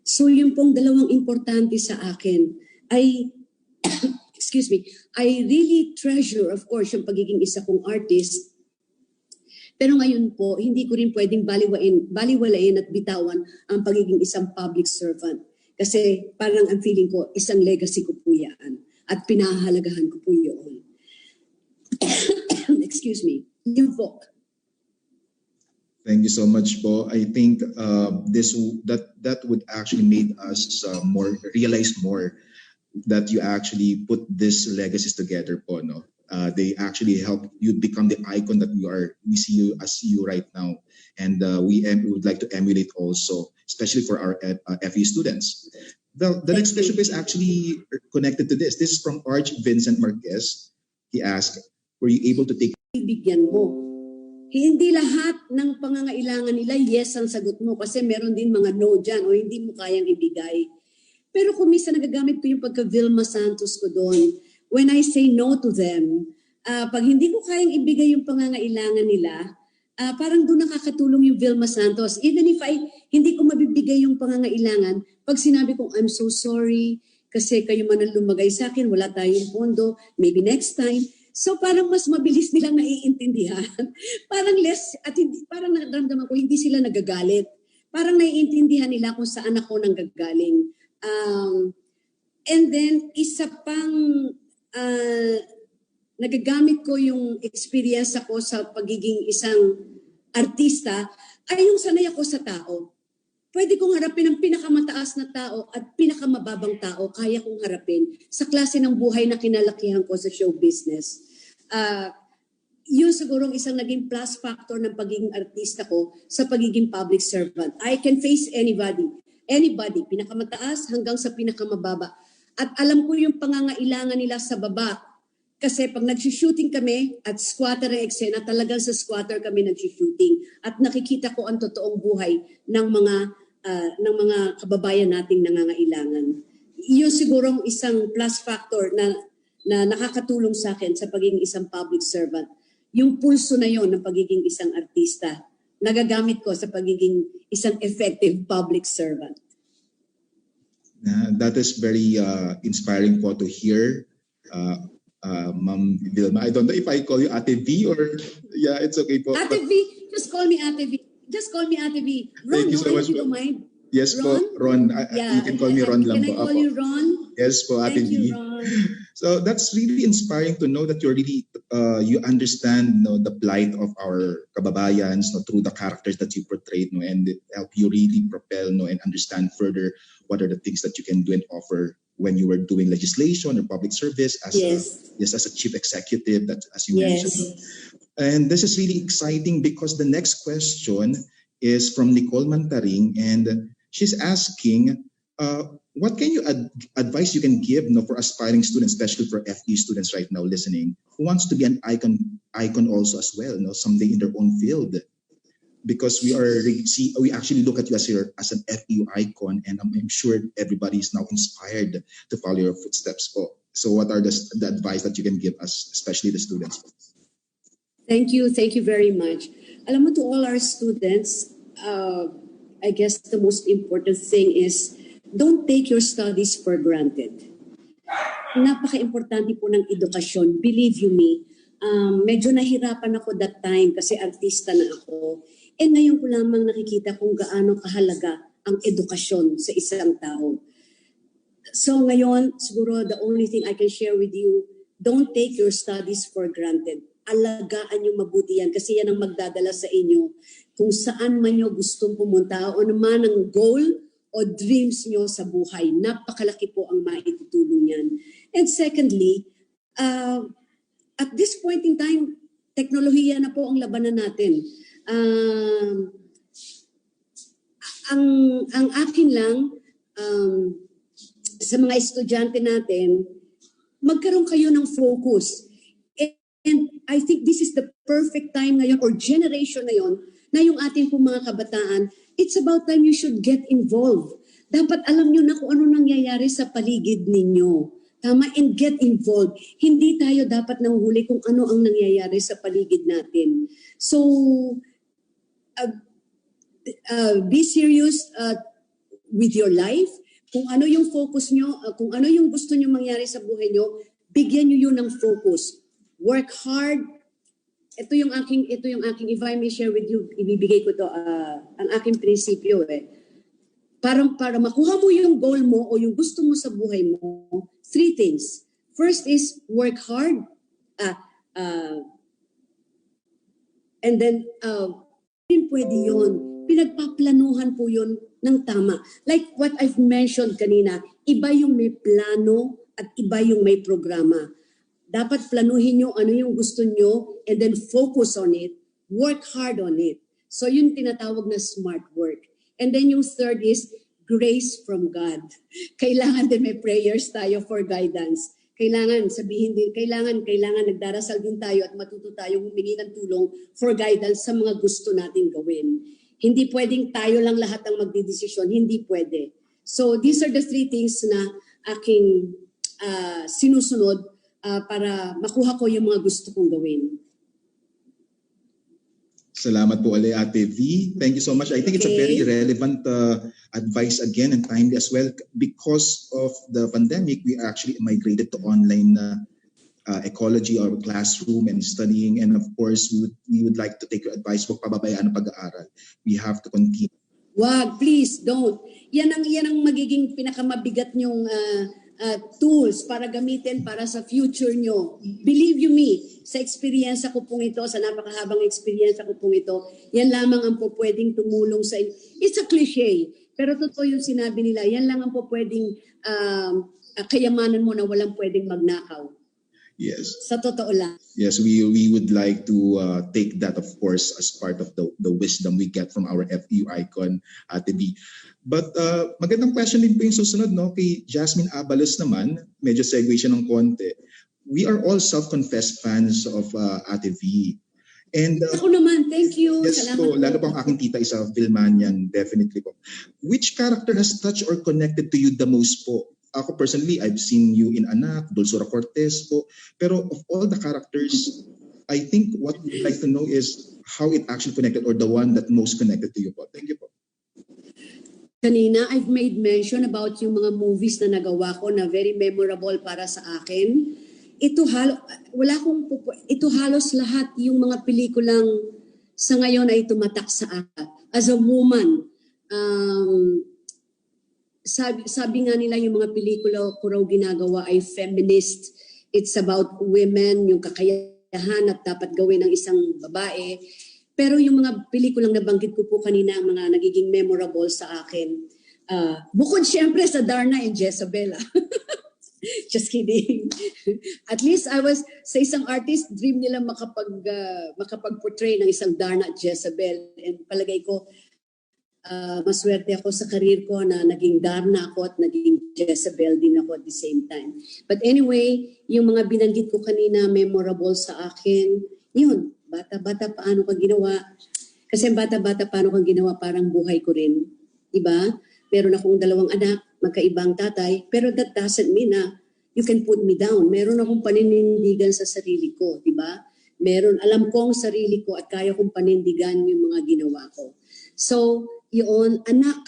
So yung pong dalawang importante sa akin ay I really treasure, of course, yung pagiging isa kong artist. Pero ngayon po, hindi ko rin pwedeng baliwalain at bitawan ang pagiging isang public servant. Kasi parang ang feeling ko, isang legacy ko po yan. At pinahahalagahan ko po yun. Yung book. Thank you so much po. I think that would actually make us realize more that you actually put these legacies together po, no? They actually help you become the icon that we see you as you right now. And we would like to emulate also, especially for our FE students. The next question is actually connected to this. This is from Arch Vincent Marquez. He asked, were you able to take... Ibigyan mo. Hindi lahat ng pangangailangan nila, yes ang sagot mo. Kasi meron din mga no dyan o hindi mo kayang ibigay. Pero kung minsan nagagamit ko yung pagka Vilma Santos ko doon, when I say no to them, pag hindi ko kayang ibigay yung pangangailangan nila, parang doon nakakatulong yung Vilma Santos. Even if hindi ko mabibigay yung pangangailangan, pag sinabi kong I'm so sorry kasi kayo man ang lumagay sa akin, wala tayong pondo, maybe next time. So parang mas mabilis nilang naiintindihan. Parang parang nararamdaman ko hindi sila nagagalit. Parang naiintindihan nila kung saan ako nanggagaling. And then isa pang nagagamit ko yung experience ako sa pagiging isang artista ay yung sanay ako sa tao. Pwede kong harapin ang pinakamataas na tao at pinakamababang tao, kaya kong harapin sa klase ng buhay na kinalakihan ko sa show business. Yun siguro isang naging plus factor ng pagiging artista ko sa pagiging public servant. I can face anybody, pinakamataas hanggang sa pinakamababa. At alam ko yung pangangailangan nila sa baba. Kasi pag nag-shooting kami at squatter ang eksena, talagang sa squatter kami nag-shooting. At nakikita ko ang totoong buhay ng mga kababayan nating nangangailangan. Yun siguro isang plus factor na nakakatulong sa akin sa pagiging isang public servant. Yung pulso na yon ng pagiging isang artista, nagagamit ko sa pagiging isang effective public servant. That is very inspiring po to hear. Ma'am Vilma, I don't know if I call you Ate V or yeah, it's okay po. Ate V, just call me Ate V. Ron, thank you so much. You don't mind? Yes Ron? po, Ron. You can call me Ron lang po. Can I call you Ron? Yes po, Ate V. Thank you, Ron. So that's really inspiring to know that you're really you understand the plight of our kababayans through the characters that you portrayed and it help you really propel and understand further what are the things that you can do and offer when you were doing legislation or public service as a chief executive, that as you mentioned. And this is really exciting because the next question is from Nicole Mantaring, and she's asking, what can you advice you can give for aspiring students, especially for FE students right now listening, who wants to be an icon also as well, someday in their own field? Because we actually look at you as an FEU icon, and I'm sure everybody is now inspired to follow your footsteps. So what are the advice that you can give us, especially the students? Thank you very much. Alam mo, to all our students, I guess the most important thing is don't take your studies for granted. Napaka-importante po ng edukasyon. Believe you me, medyo nahirapan ako that time kasi artista na ako. E ngayon ko lamang nakikita kung gaano kahalaga ang edukasyon sa isang tao. So ngayon, siguro the only thing I can share with you, don't take your studies for granted. Alagaan yung mabuti yan kasi yan ang magdadala sa inyo kung saan man nyo gustong pumunta o naman ang goal o dreams nyo sa buhay. Napakalaki po ang maitutulong yan. And secondly, at this point in time, teknolohiya na po ang labanan natin. Ang akin lang sa mga estudyante natin, magkaroon kayo ng focus. And I think this is the perfect time ngayon or generation ngayon na yung ating pong mga kabataan, it's about time you should get involved. Dapat alam nyo na kung ano nangyayari sa paligid ninyo. Tama, and get involved. Hindi tayo dapat nanghuli kung ano ang nangyayari sa paligid natin. So, be serious with your life. Kung ano yung focus nyo, kung ano yung gusto nyo mangyari sa buhay nyo, bigyan nyo yun ng focus. Work hard. Ito yung aking, if I may share with you, ibibigay ko to, ang aking prinsipyo Para makuha mo yung goal mo o yung gusto mo sa buhay mo, 3 things. First is work hard. And then, pwede yun. Pinagpaplanuhan po yun ng tama. Like what I've mentioned kanina, iba yung may plano at iba yung may programa. Dapat planuhin nyo ano yung gusto nyo and then focus on it. Work hard on it. So yun tinatawag na smart work. And then yung third is grace from God. Kailangan din may prayers tayo for guidance. Kailangan sabihin din, kailangan nagdarasal din tayo at matuto tayong humingi ng tulong for guidance sa mga gusto natin gawin. Hindi pwedeng tayo lang lahat ang magdidesisyon. Hindi pwede. So these are the 3 things na aking sinusunod para makuha ko yung mga gusto kong gawin. Salamat po ulit, Ate V. Thank you so much. I think it's a very relevant advice again and timely as well. Because of the pandemic, we actually migrated to online ecology or classroom and studying. And of course, we would like to take your advice. Huwag pababayaan ang pag-aaral. We have to continue. Wag, please don't. Yan ang magiging pinakamabigat nyong tools para gamitin para sa future nyo. Believe you me, sa experience ko pong ito, sa napakahabang experience ko pong ito, yan lamang ang po pwedeng tumulong sa inyo. It's a cliche, pero totoo yung sinabi nila, yan lang ang po pwedeng kayamanan mo na walang pwedeng magnakaw. Yes. Sa totoo lang. Yes, we would like to take that, of course, as part of the wisdom we get from our FEU icon, Ate B. But magandang question din po yung susunod, no? Kay Jasmine Abalos naman, medyo segue siya ng konti. We are all self-confessed fans of Ate V. And, ako naman, thank you. Yes salamat po, lalo pang aking tita isa, Vilmanian, definitely po. Which character has touched or connected to you the most po? Ako personally, I've seen you in Anak, Dulzura Cortez po. Pero of all the characters, I think what we'd like to know is how it actually connected or the one that most connected to you po. Thank you po. Kanina, I've made mention about yung mga movies na nagawa ko na very memorable para sa akin. Ito halos lahat yung mga pelikulang sa ngayon ay tumatak sa akin. As a woman, sabi nga nila yung mga pelikula ko raw ginagawa ay feminist. It's about women, yung kakayahan at dapat gawin ng isang babae. Pero yung mga pelikulang nabanggit ko po kanina, ang mga nagiging memorable sa akin, bukod siyempre sa Darna and Jezebel. Just kidding. At least I was, sa isang artist, dream nila makapag-portray ng isang Darna at Jezebel. And palagay ko, maswerte ako sa career ko na naging Darna ako at naging Jezebel din ako at the same time. But anyway, yung mga binanggit ko kanina, memorable sa akin, yun. Bata-bata paano ka ginawa? Kasi bata-bata paano ka ginawa parang buhay ko rin. Diba? Meron akong 2 anak, magkaibang tatay, pero that doesn't mean na you can put me down. Meron akong paninindigan sa sarili ko. Diba? Alam ko ang sarili ko at kaya kong panindigan yung mga ginawa ko. So, yun, anak,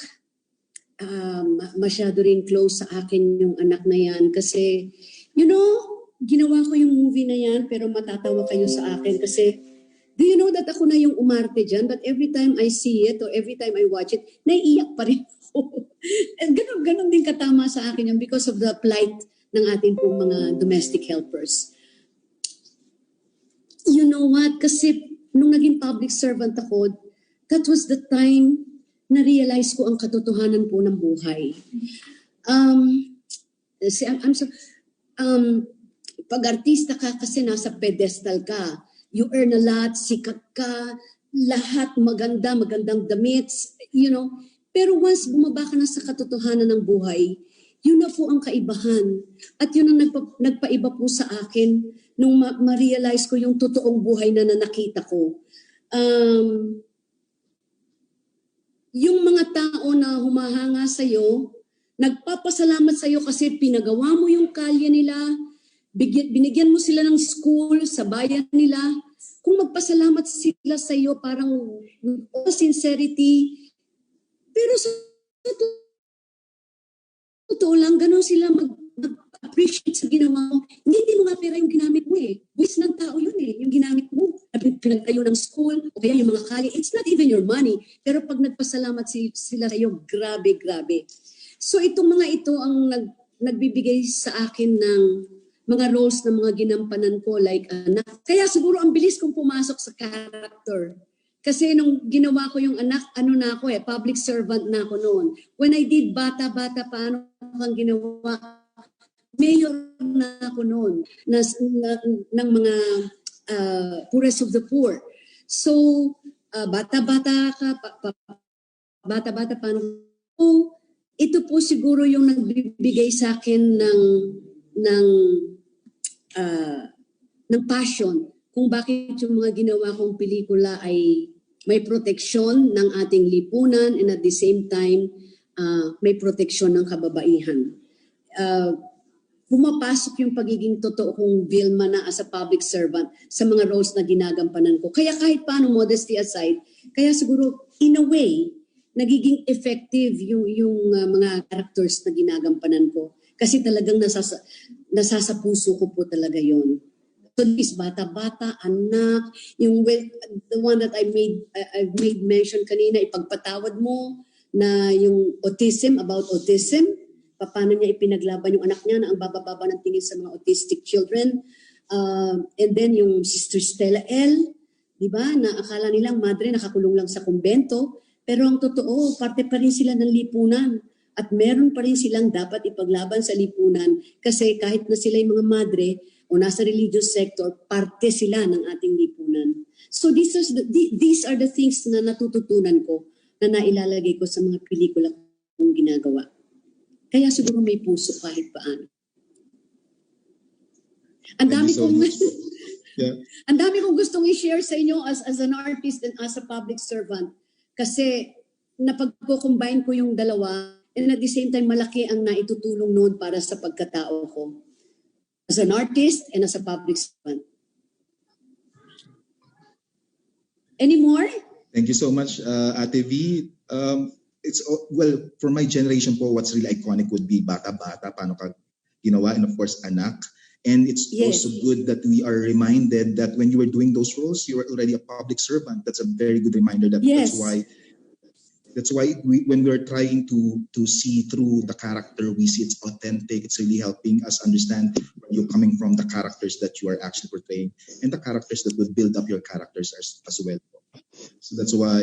masyado rin close sa akin yung anak na yan kasi, you know, ginawa ko yung movie na yan pero matatawa kayo sa akin kasi do you know that ako na yung umarte dyan? But every time I see it or every time I watch it, naiiyak pa rin ako. And ganun din katama sa akin yun because of the plight ng ating pong mga domestic helpers. You know what? Kasi nung naging public servant ako, that was the time na-realize ko ang katotohanan po ng buhay. Pag artista ka kasi nasa pedestal ka, you earn a lot, sikat ka, lahat magandang damit, you know. Pero once bumaba ka na sa katotohanan ng buhay, yun na po ang kaibahan. At yun ang nagpaiba po sa akin nung ma-realize ko yung totoong buhay na nakita ko. Yung mga tao na humahanga sa'yo, nagpapasalamat sa'yo kasi pinagawa mo yung kalye nila, binigyan mo sila ng school sa bayan nila. Kung magpasalamat sila sa iyo, parang with all sincerity. Pero sa totoo lang, ganun sila appreciate sa ginawa mo. Hindi mo nga pera yung ginamit mo eh. Buwis ng tao yun eh, yung ginamit mo. Pinagtayo ng school, o kaya yung mga kali. It's not even your money. Pero pag nagpasalamat sila sa'yo, grabe, grabe. So itong mga ito ang nagbibigay sa akin ng mga roles na mga ginampanan ko like anak. Kaya siguro ang bilis kong pumasok sa character. Kasi nung ginawa ko yung anak, public servant na ako noon. When I did bata-bata, paano kang ginawa? Mayor na ako noon ng mga poorest of the poor. So, bata-bata ka, bata-bata paano? So, ito po siguro yung nagbibigay sa akin ng passion kung bakit yung mga ginawa kong pelikula ay may proteksyon ng ating lipunan and at the same time, may proteksyon ng kababaihan. Pumapasok yung pagiging totoo kong Vilma na as a public servant sa mga roles na ginagampanan ko. Kaya kahit paano, modesty aside, kaya siguro in a way, nagiging effective yung mga characters na ginagampanan ko. Kasi talagang nasasa puso ko po talaga yon. So this bata-bata, anak, the one that I've made mention kanina, ipagpatawad mo na yung about autism, paano niya ipinaglaban yung anak niya na ang bababa ng tingin sa mga autistic children. And then yung Sister Stella L, di ba, na akala nilang madre nakakulong lang sa kumbento, pero ang totoo, parte pa rin sila ng lipunan. At meron pa rin silang dapat ipaglaban sa lipunan kasi kahit na sila yung mga madre o nasa religious sector, parte sila ng ating lipunan. So these are the things na natututunan ko na nailalagay ko sa mga pelikula kong ginagawa. Kaya siguro may puso kahit paano. Ang dami kong gustong i-share sa inyo as an artist and as a public servant kasi napagko-combine ko yung dalawa. And at the same time, malaki ang naitutulong noon para sa pagkatao ko. As an artist and as a public servant. Any more? Thank you so much, Ate V. For my generation po, what's really iconic would be bata-bata, paano ka ginawa, and of course, anak. And it's also good that we are reminded that when you were doing those roles, you were already a public servant. That's a very good reminder. That's why when we're trying to see through the character, we see it's authentic. It's really helping us understand where you're coming from, the characters that you are actually portraying, and the characters that will build up your characters as well. So that's why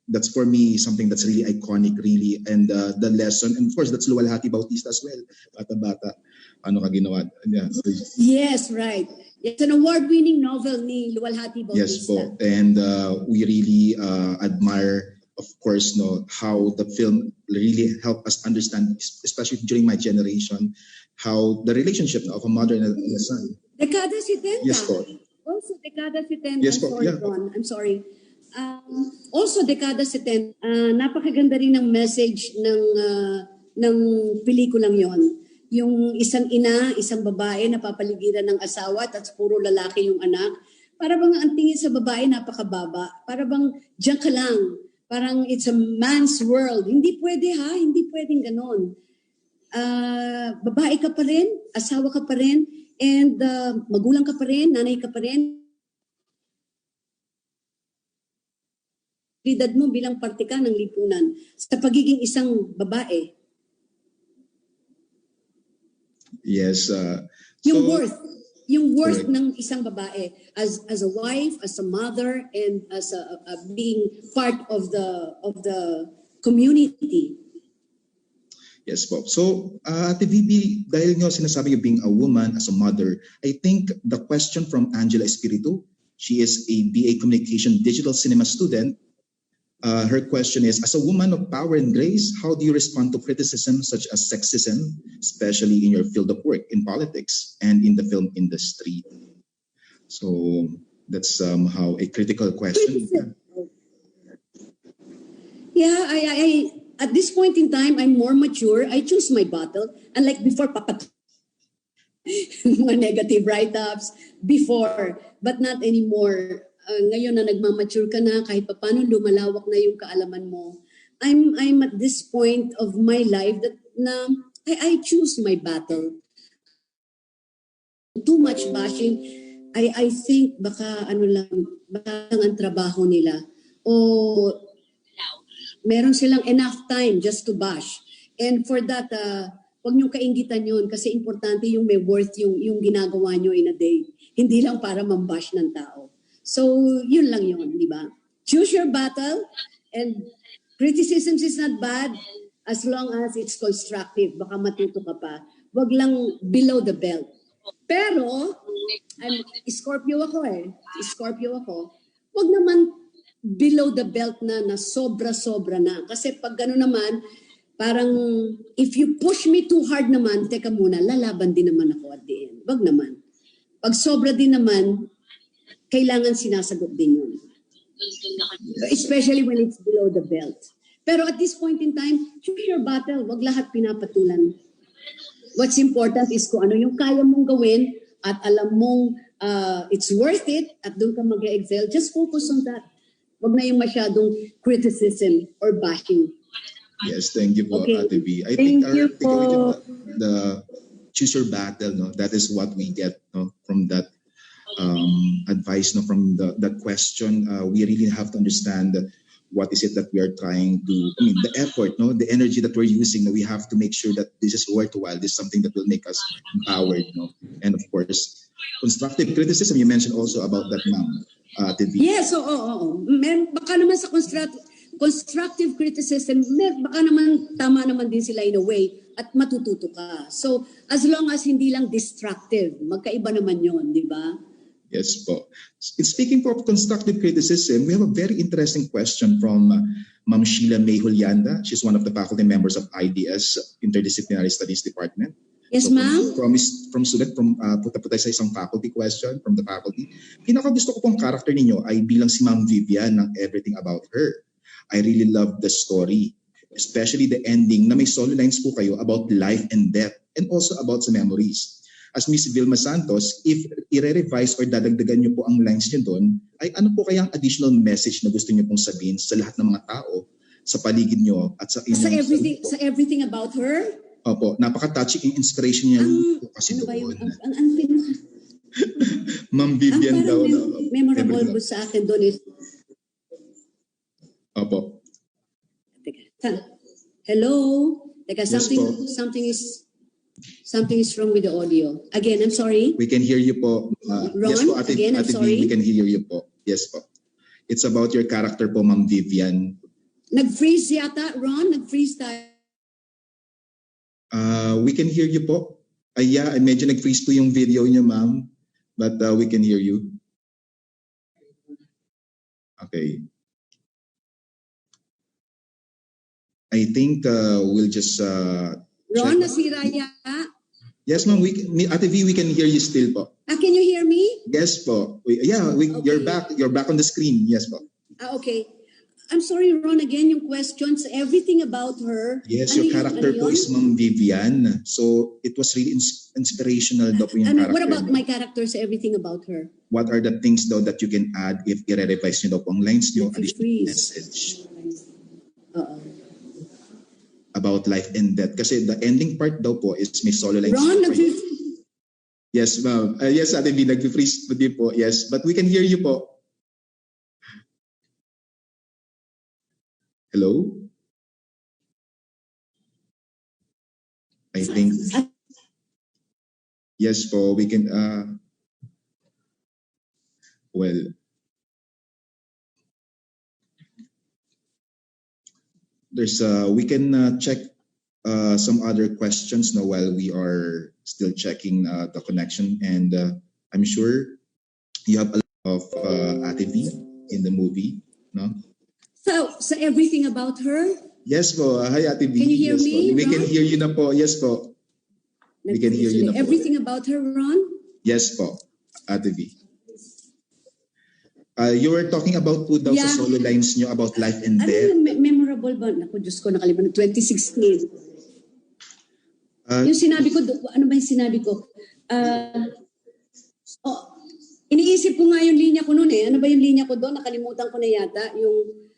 that's for me something that's really iconic, really, and the lesson, and of course that's Luwalhati Bautista as well. Bata-bata, ano ka ginawa? Yeah. Yes, right. It's an award-winning novel ni Luwalhati Bautista. Yes po, and we really admire, of course, how the film really helped us understand, especially during my generation, how the relationship of a mother and a son. Dekada 70. Yes po. Also, dekada 70. Yes po. I'm sorry. Also, dekada 70. Napakaganda rin ng message ng pelikulang yon. Yung isang ina, isang babae na papaligiran ng asawa at puro lalaki yung anak. Para bang ang tingin sa babae napakababa. Para bang diyan ka lang. Parang it's a man's world. Hindi pwede hindi pwedeng ganon. Babae ka pa rin, asawa ka pa rin, and magulang ka pa rin, nanay ka pa rin. Realidad mo bilang parte ka ng lipunan sa pagiging isang babae. Yes. Yung worth ng isang babae as a wife, as a mother, and as a being part of the community. Yes po. So, Ate VB, dahil nyo sinasabi yung being a woman as a mother, I think the question from Angela Espiritu, she is a BA Communication Digital Cinema student. Her question is, as a woman of power and grace, how do you respond to criticism such as sexism, especially in your field of work, in politics and in the film industry? So that's somehow a critical question. Yeah, I at this point in time, I'm more mature. I choose my battle. Unlike before, mga negative write-ups before, but not anymore. Ngayon na nagmamature ka na, kahit paano lumalawak na yung kaalaman mo. I'm at this point of my life that I choose my battle. too much bashing, I think baka ang trabaho nila o meron silang enough time just to bash. And for that, huwag niyong kaingitan yun kasi importante yung may worth yung ginagawa niyo in a day. Hindi lang para mambash ng tao. So, yun lang yun, di ba? Choose your battle and criticisms is not bad as long as it's constructive. Baka matuto ka pa. Huwag lang below the belt. Pero, Scorpio ako Scorpio ako. Huwag naman below the belt na sobra-sobra na. Kasi pag gano'n naman, parang if you push me too hard naman, teka muna, lalaban din naman ako at the end. Wag naman. Pag sobra din naman, kailangan sinasagot din yun. Especially when it's below the belt. Pero at this point in time, choose your battle. Wag lahat pinapatulan. What's important is kung ano yung kaya mong gawin at alam mong it's worth it at doon ka mag-excel. Just focus on that. Wag na yung masyadong criticism or bashing. Yes, thank you po, Okay. Ate V. I Thank think you po. the choose your battle, no? That is what we get, no, from that advice, no, from that question. We really have to understand what is it that we are trying to, the effort, no, the energy that we're using, no, we have to make sure that this is worthwhile. This is something that will make us empowered, no? And of course, constructive criticism, you mentioned also about that, ma'am, Ate V. Yes, oo. Baka naman sa constructive criticism, baka naman tama naman din sila in a way at matututo ka. So, as long as hindi lang destructive, magkaiba naman yon, di ba? Yes po. Speaking of constructive criticism, we have a very interesting question from Ma'am Sheila May Julianda. She's one of the faculty members of IDS, Interdisciplinary Studies Department. Yes, So, ma'am? From student, punta po tayo sa isang faculty question from the faculty. Pinakagusto ko pong character ninyo ay bilang si Ma'am Vivian ng Everything About Her. I really love the story, especially the ending na may solo lines po kayo about life and death and also about sa memories. As Miss Vilma Santos, if i-revise or dadagdagan niyo po ang lines niyo doon, ay ano po kaya ang additional message na gusto niyo pong sabihin sa lahat ng mga tao sa paligid niyo at sa inyong Sa everything about her? Opo, napaka-touching yung inspiration niya po kasi Ano ba doon. ang pinaka... Ma'am Vivian ang daw. parang memorable po sa akin doon is... Opo. Teka. Hello? Teka, Yes, po. something is wrong with the audio. Again, I'm sorry. We can hear you po. Ron, yes po, Ate, again, I'm Ate sorry. V, we can hear you po. Yes po. It's about your character po, Ma'am Vivian. Nag-freeze yata, Ron? Nag-freeze tayo. We can hear you po. Yeah, medyo nag-freeze po yung video niyo, ma'am. But we can hear you. Okay. I think we'll just Ron, check. nasira yata. Yes, ma'am. Ate V, we can hear you still po. Can you hear me? Yes po. You're back. You're back on the screen. Yes po. Okay. I'm sorry, Ron, again, yung questions, everything about her. Yes, your character po is Ma'am Vivian. So it was really inspirational daw po yung character. What about my character sa everything about her? What are the things daw that you can add if i-revise nyo daw po ang lines nyo? Additional message about life and death. Kasi the ending part daw po is may solo lines. Ron, yes, ma'am. Yes, Ate B, nag-freeze po din po. Yes, but we can hear you po. Hello? I think, yes po, we can, we can check some other questions now while we are still checking the connection, and I'm sure you have a lot of Ate V in the movie, no? So everything about her? Yes po. Hi, Ate V. Can you hear yes, me, po. We Ron? can hear you na po. Yes po. We can hear you na po. Everything about her, Ron? Yes po, Ate V. You were talking about po daw sa solo lines nyo about life and death. Ano yung memorable ba? Naku, Diyos ko, nakalimutan. 2016. Yung sinabi ko, ano ba yung sinabi ko? Iniisip ko nga yung linya ko noon eh. Ano ba yung linya ko doon? Nakalimutan ko na yata. Yung...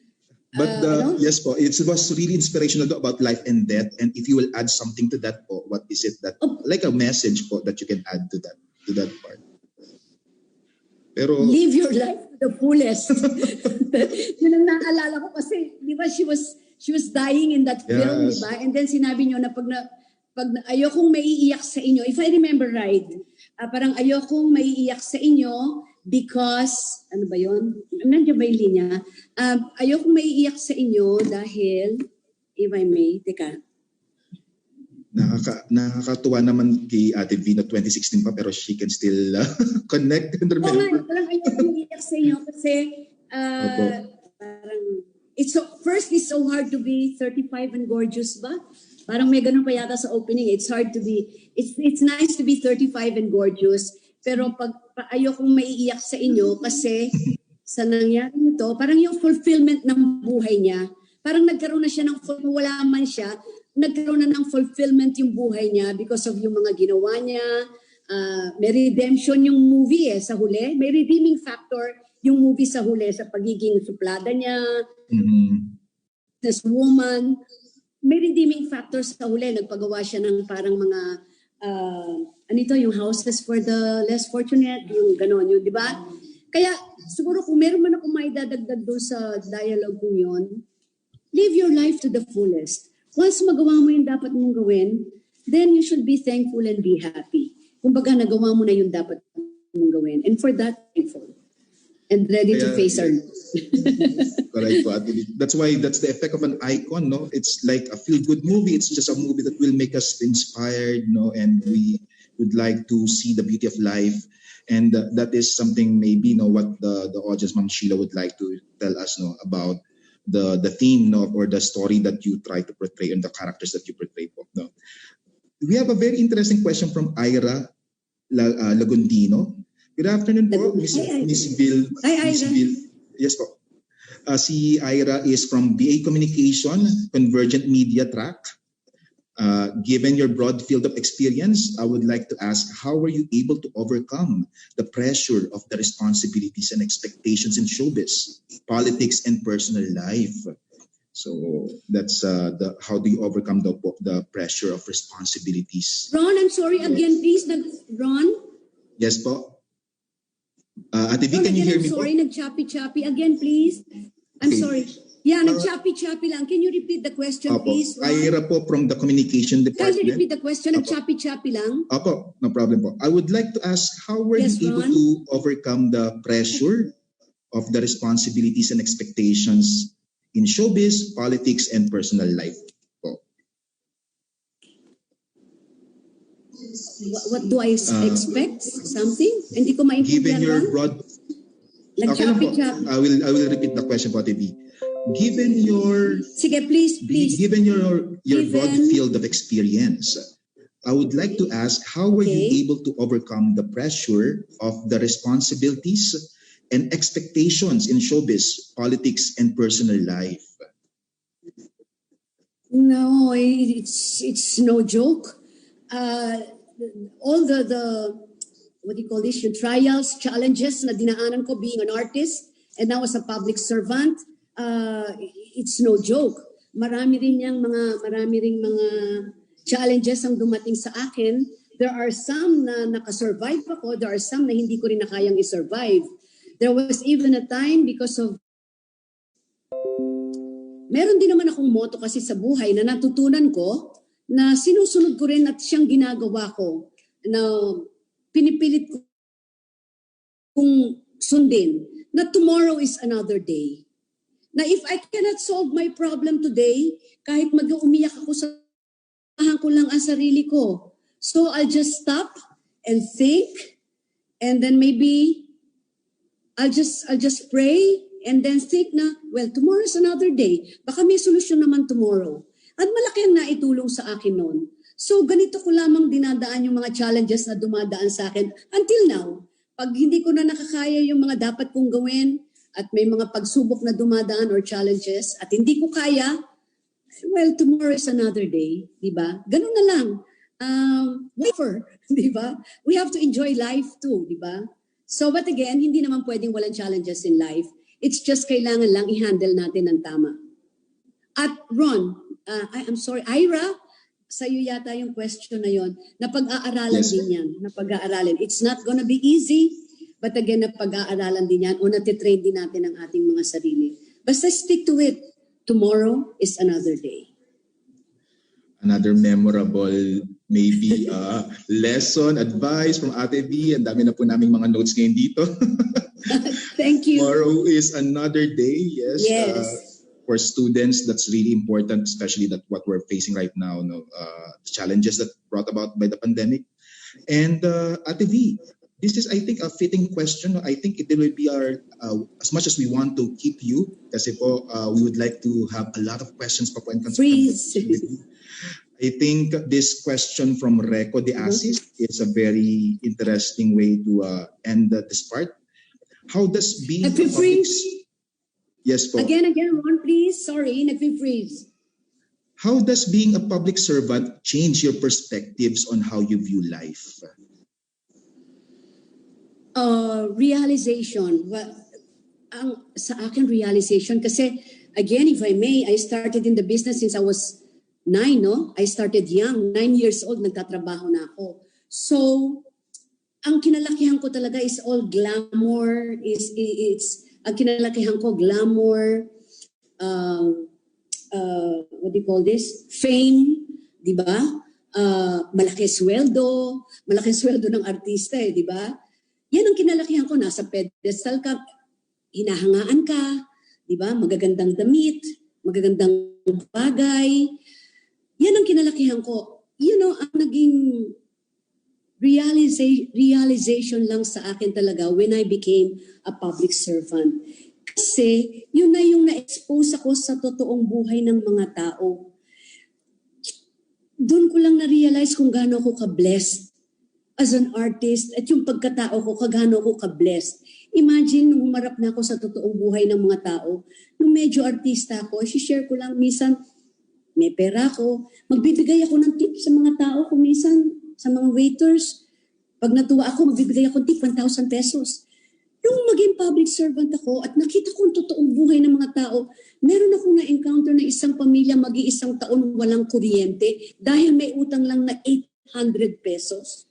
But yes po, it was really inspirational about life and death. And if you will add something to that po, what is it that, like a message po that you can add to that? to that part. Pero Live your life to the fullest. Yun ang naalala ko kasi, di ba, she was dying in that film, di yes, ba? And then sinabi niyo na pag ayokong maiiyak sa inyo, if I remember right, parang ayokong maiiyak sa inyo because, ano ba yun? Nandiyan ba yung linya? Ayokong maiiyak sa inyo dahil, if I may, teka. nakakatuwa naman kay Ate V na 2016 pa pero she can still connect and Oo nga, remember. parang ayokong maiiyak sa inyo kasi Opo. parang, first, it's so hard to be 35 and gorgeous ba? Parang may ganun pa yata sa opening. It's nice to be 35 and gorgeous. Pero ayokong maiiyak sa inyo kasi sa nangyari nito, parang yung fulfillment ng buhay niya, parang nagkaroon na siya ng, wala man siya, nagkaroon na ng fulfillment yung buhay niya because of yung mga ginawa niya. May redemption yung movie sa huli. May redeeming factor yung movie sa huli sa pagiging suplada niya, this woman. May redeeming factors sa huli. Nagpagawa siya ng parang mga, yung houses for the less fortunate, yung gano'n yun, di ba? Kaya siguro kung meron man ako may dadagdag doon sa dialogue ko yun, live your life to the fullest. Once magawa mo yung dapat mong gawin, then you should be thankful and be happy. Kumbaga nagawa mo na yung dapat mong gawin. And for that, thankful. And ready to face our loss. Correct po. That's why that's the effect of an icon, no? It's like a feel-good movie. It's just a movie that will make us inspired, no? And we would like to see the beauty of life. And that is something maybe, what the audience, Ma'am Sheila, would like to tell us, about the theme, or the story that you try to portray and the characters that you portray po, no? We have a very interesting question from Ira Lagundino. Good afternoon po, Miss Vil. Hi, Miss Ira. Vil. Yes po. Si Ira is from BA Communication, Convergent Media Track. Given your broad field of experience, I would like to ask, how were you able to overcome the pressure of the responsibilities and expectations in showbiz, politics, and personal life? So that's how do you overcome the pressure of responsibilities? Ron, I'm sorry again, please. Ron? Yes po. Ate V, Ron, can you hear I'm me sorry, po? nag-choppy-choppy. Again, please. I'm Okay. sorry. Yeah, nag-choppy-choppy lang. Can you repeat the question, Opo. please, Ron? Ira po from the Communication Can you Department. repeat the question? Opo. Nag-choppy-choppy lang. Opo, no problem po. I would like to ask, how were Yes, you able Ron? to overcome the pressure of the responsibilities and expectations in showbiz, politics, and personal life po? What do I expect? Something? Hindi ko Given maintindihan, your Ron. broad... Okay lang po. Nag-choppy-choppy. I will repeat the question po, Ate V. Given your Sige, please. given your broad Given- field of experience, I would like to ask, how were you Okay. able to overcome the pressure of the responsibilities and expectations in showbiz, politics, and personal life? No, it's no joke. All the what do you call this? Yung trials, challenges na dinaanan ko being an artist and now as a public servant, it's no joke. Marami ring mga challenges ang dumating sa akin. There are some na nakasurvive ako. There are some na hindi ko rin nakayang i-survive. There was even a time because of meron din naman akong motto kasi sa buhay na natutunan ko na sinusunod ko rin at siyang ginagawa ko na pinipilit kong sundin na tomorrow is another day. Na if I cannot solve my problem today, kahit mag-umiyak ako sa ko lang ang sarili ko. So I'll just stop and think and then maybe I'll just pray and then think na, well, tomorrow is another day. Baka may solusyon naman tomorrow. At malaki ang naitulong sa akin noon. So ganito ko lamang dinadaan yung mga challenges na dumadaan sa akin until now. Pag hindi ko na nakakaya yung mga dapat kong gawin at may mga pagsubok na dumadaan or challenges at hindi ko kaya, well, tomorrow is another day. Diba? Ganun na lang. Whatever. Diba? We have to enjoy life too. Diba? So, but again, hindi naman pwedeng walang challenges in life. It's just kailangan lang i-handle natin ng tama. At Ron, I'm sorry, Ira, sa'yo yata yung question na yon, na pag-aaralan Yes. din yan, na pag-aaralan. It's not gonna be easy, but again, na pag-aaralan din yan o natitrain din natin ang ating mga sarili. Basta stick to it. Tomorrow is another day. Another memorable maybe lesson, advice from Ate B. Ang dami na po naming mga notes ngayon dito. Thank you. Tomorrow is another day. Yes. Yes. For students, that's really important, especially that what we're facing right now, the challenges that brought about by the pandemic. And Ate V, this is, I think, a fitting question. I think it will be our, as much as we want to keep you, kasi po, we would like to have a lot of questions pa po and Please. I think this question from Reco de Asis is a very interesting way to end this part. How does being Nag-freeze? Yes po. Again, Ron, please. Sorry, nag-freeze. How does being a public servant change your perspectives on how you view life? Realization. Well, sa akin, realization. Kasi, again, if I may, I started in the business since I was 9, no? I started young. 9 years old, nagtatrabaho na ako. So, ang kinalakihan ko talaga is all glamour. Ang kinalakihan ko, glamour, what do you call this? Fame, di ba? Malaki sweldo ng artista di ba? Yan ang kinalakihan ko, nasa pedestal ka, hinahangaan ka, di ba? Magagandang damit, magagandang bagay. Yan ang kinalakihan ko. You know, ang naging realization lang sa akin talaga when I became a public servant. Kasi yun na yung na-expose ako sa totoong buhay ng mga tao. Doon ko lang na-realize kung gaano ako ka-blessed as an artist at yung pagkatao ko, gaano ako ka-blessed. Imagine, nung humarap na ako sa totoong buhay ng mga tao, nung medyo artista ako, share ko lang, minsan, may pera ako, magbibigay ako ng tip sa mga tao kung minsan, sa mga waiters. Pag natuwa ako, magbibigay ako ng tip, 1,000 pesos. Nung maging public servant ako at nakita ko ang totoong buhay ng mga tao, meron akong na-encounter na isang pamilya mag-iisang taon walang kuryente dahil may utang lang na 800 pesos.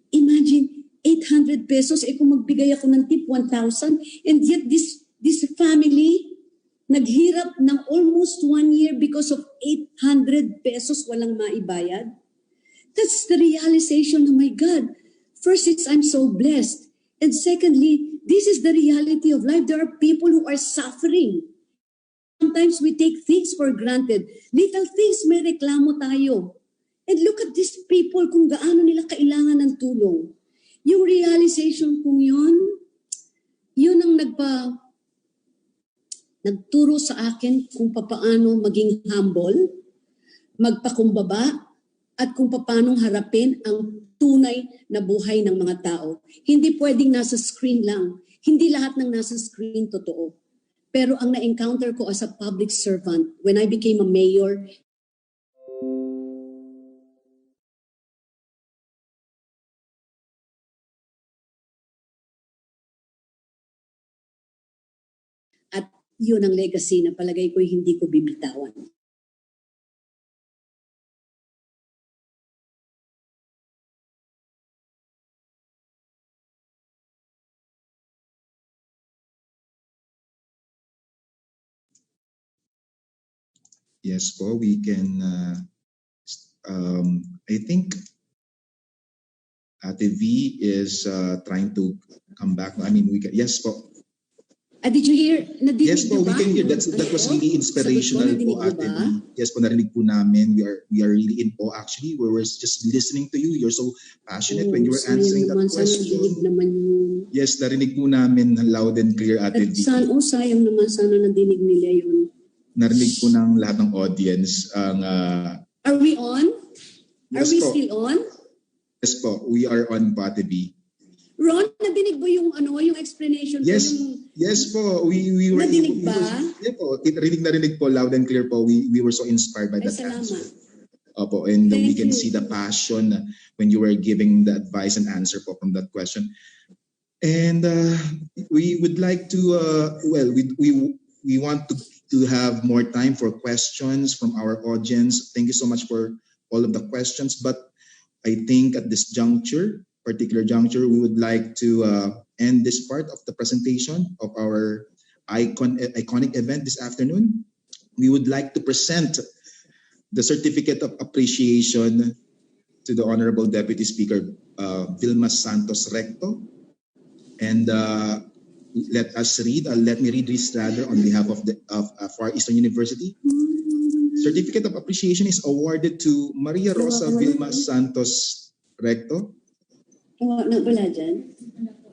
Imagine, 800 pesos, kung magbigay ako ng tip, 1,000. And yet, this family, naghirap ng almost 1 year because of 800 pesos walang maibayad. That's the realization, oh my God. First, I'm so blessed. And secondly, this is the reality of life. There are people who are suffering. Sometimes we take things for granted. Little things, may reklamo tayo. And look at these people kung gaano nila kailangan ng tulong. Yung realization kong yun ang nagturo sa akin kung paano maging humble, magpakumbaba, at kung paano harapin ang tunay na buhay ng mga tao. Hindi pwedeng nasa screen lang. Hindi lahat ng nasa screen totoo. Pero ang na-encounter ko as a public servant, when I became a mayor, at yun ang legacy na palagay ko hindi ko bibitawan. Yes po, we can, I think Ate V is trying to come back. I mean, we can, yes po. Did you hear? Yes po, we can hear. That was really inspirational po, Ate V. Yes po, narinig po namin. We are really in awe actually. We were just listening to you. You're so passionate when you were answering that question. Yes, narinig po namin loud and clear, Ate V. Sayang naman sana nadinig nila yun. Narinig po ng lahat ng audience ang... Are we on? Yes are we po. Still on? Yes po, we are on po, Ate V. Ron, nadinig ba yung yung explanation yes, ko? Yes po, we were... Nadinig ba? Yes po, narinig po, loud and clear po. We were so inspired by that answer. Opo, and we can see the passion when you were giving the advice and answer po from that question. And we would like to, we want to have more time for questions from our audience. Thank you so much for all of the questions, but I think at this particular juncture, we would like to end this part of the presentation of our iconic event this afternoon. We would like to present the certificate of appreciation to the Honorable Deputy Speaker Vilma Santos Recto. And let me read this rather on behalf of Far Eastern University. Certificate of appreciation is awarded to Maria Rosa Vilma Santos Recto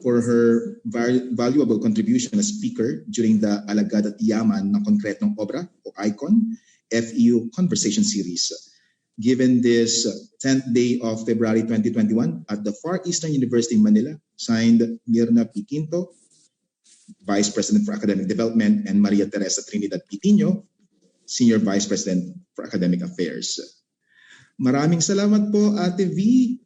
for her valuable contribution as speaker during the Alagad at Yaman ng Konkretong Obra o ICON FEU Conversation Series. Given this 10th day of February 2021 at the Far Eastern University in Manila, signed Mirna P. Quinto, Vice President for Academic Development, and Maria Teresa Trinidad Pitino, Senior Vice President for Academic Affairs. Maraming salamat po, Ate V.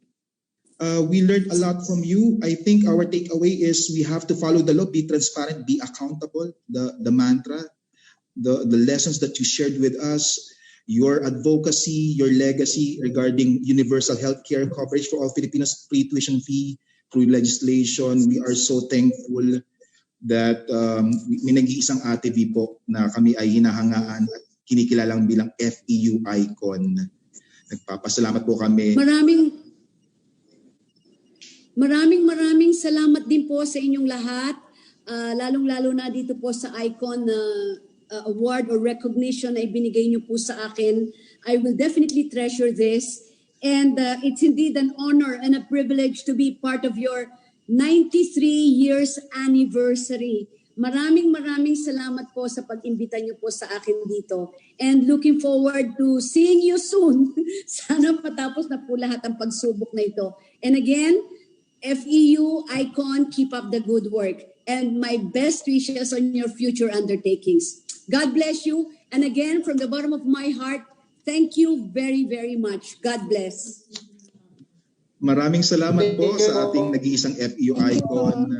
We learned a lot from you. I think our takeaway is we have to follow the law, be transparent, be accountable, the mantra, the lessons that you shared with us, your advocacy, your legacy regarding universal healthcare coverage for all Filipinos, free tuition fee, through legislation. We are so thankful that may nag-iisang Ate V po na kami ay hinahangaan at kinikilalang bilang FEU icon. Nagpapasalamat po kami. Maraming salamat din po sa inyong lahat, lalong-lalo na dito po sa ICON award or recognition na ibinigay niyo po sa akin. I will definitely treasure this, and it's indeed an honor and a privilege to be part of your 93 years anniversary. Maraming salamat po sa pag-imbita niyo po sa akin dito, and looking forward to seeing you soon. Sana matapos na po lahat ang pagsubok na ito. And again, FEU icon, keep up the good work, and my best wishes on your future undertakings. God bless you, and again, from the bottom of my heart, thank you very, very much. God bless. Maraming salamat po sa ating nag-iisang FEU icon,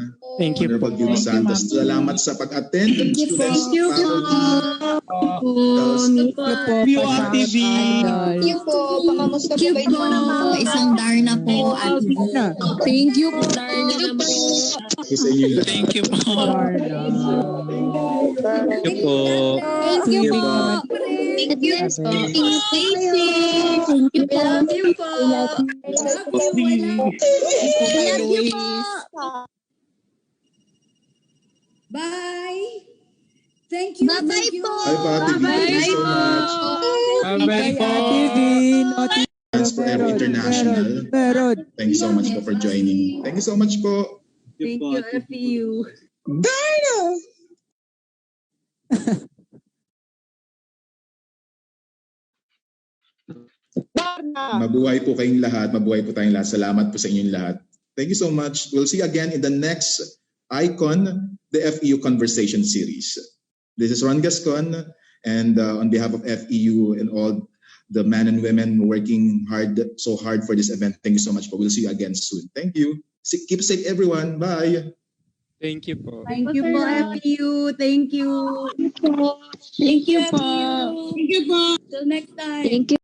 Thank you Honorable po. Vilma Santos. Salamat sa pag-attend. Thank you po. Thank you po. TV. Thank you po. Pakamusta po kayo po? Isang Darna po. Thank you po. Darna naman po. Thank you po. Thank you po. Thank you po. Thank you po. Thank you. Thank you po. Love you po. Love you po. Bye. Thank you. Bye-bye po. Bye, Ate V. Thank you so much. Bye-bye po. Thanks for Every International. Thank you so much po for joining. Thank you so much po. Thank you, FEU. Mabuhay po kayong lahat. Mabuhay po tayong lahat. Salamat po sa inyong lahat. Thank you so much. We'll see you again in the next ICON, the FEU Conversation Series. This is Ron Gascon, and on behalf of FEU and all the men and women working so hard for this event, thank you so much. We'll see you again soon. Thank you. Keep safe, everyone. Bye. Thank you po. Thank you po, FEU. Thank you. Thank you po. Thank you po. Till next time. Thank you.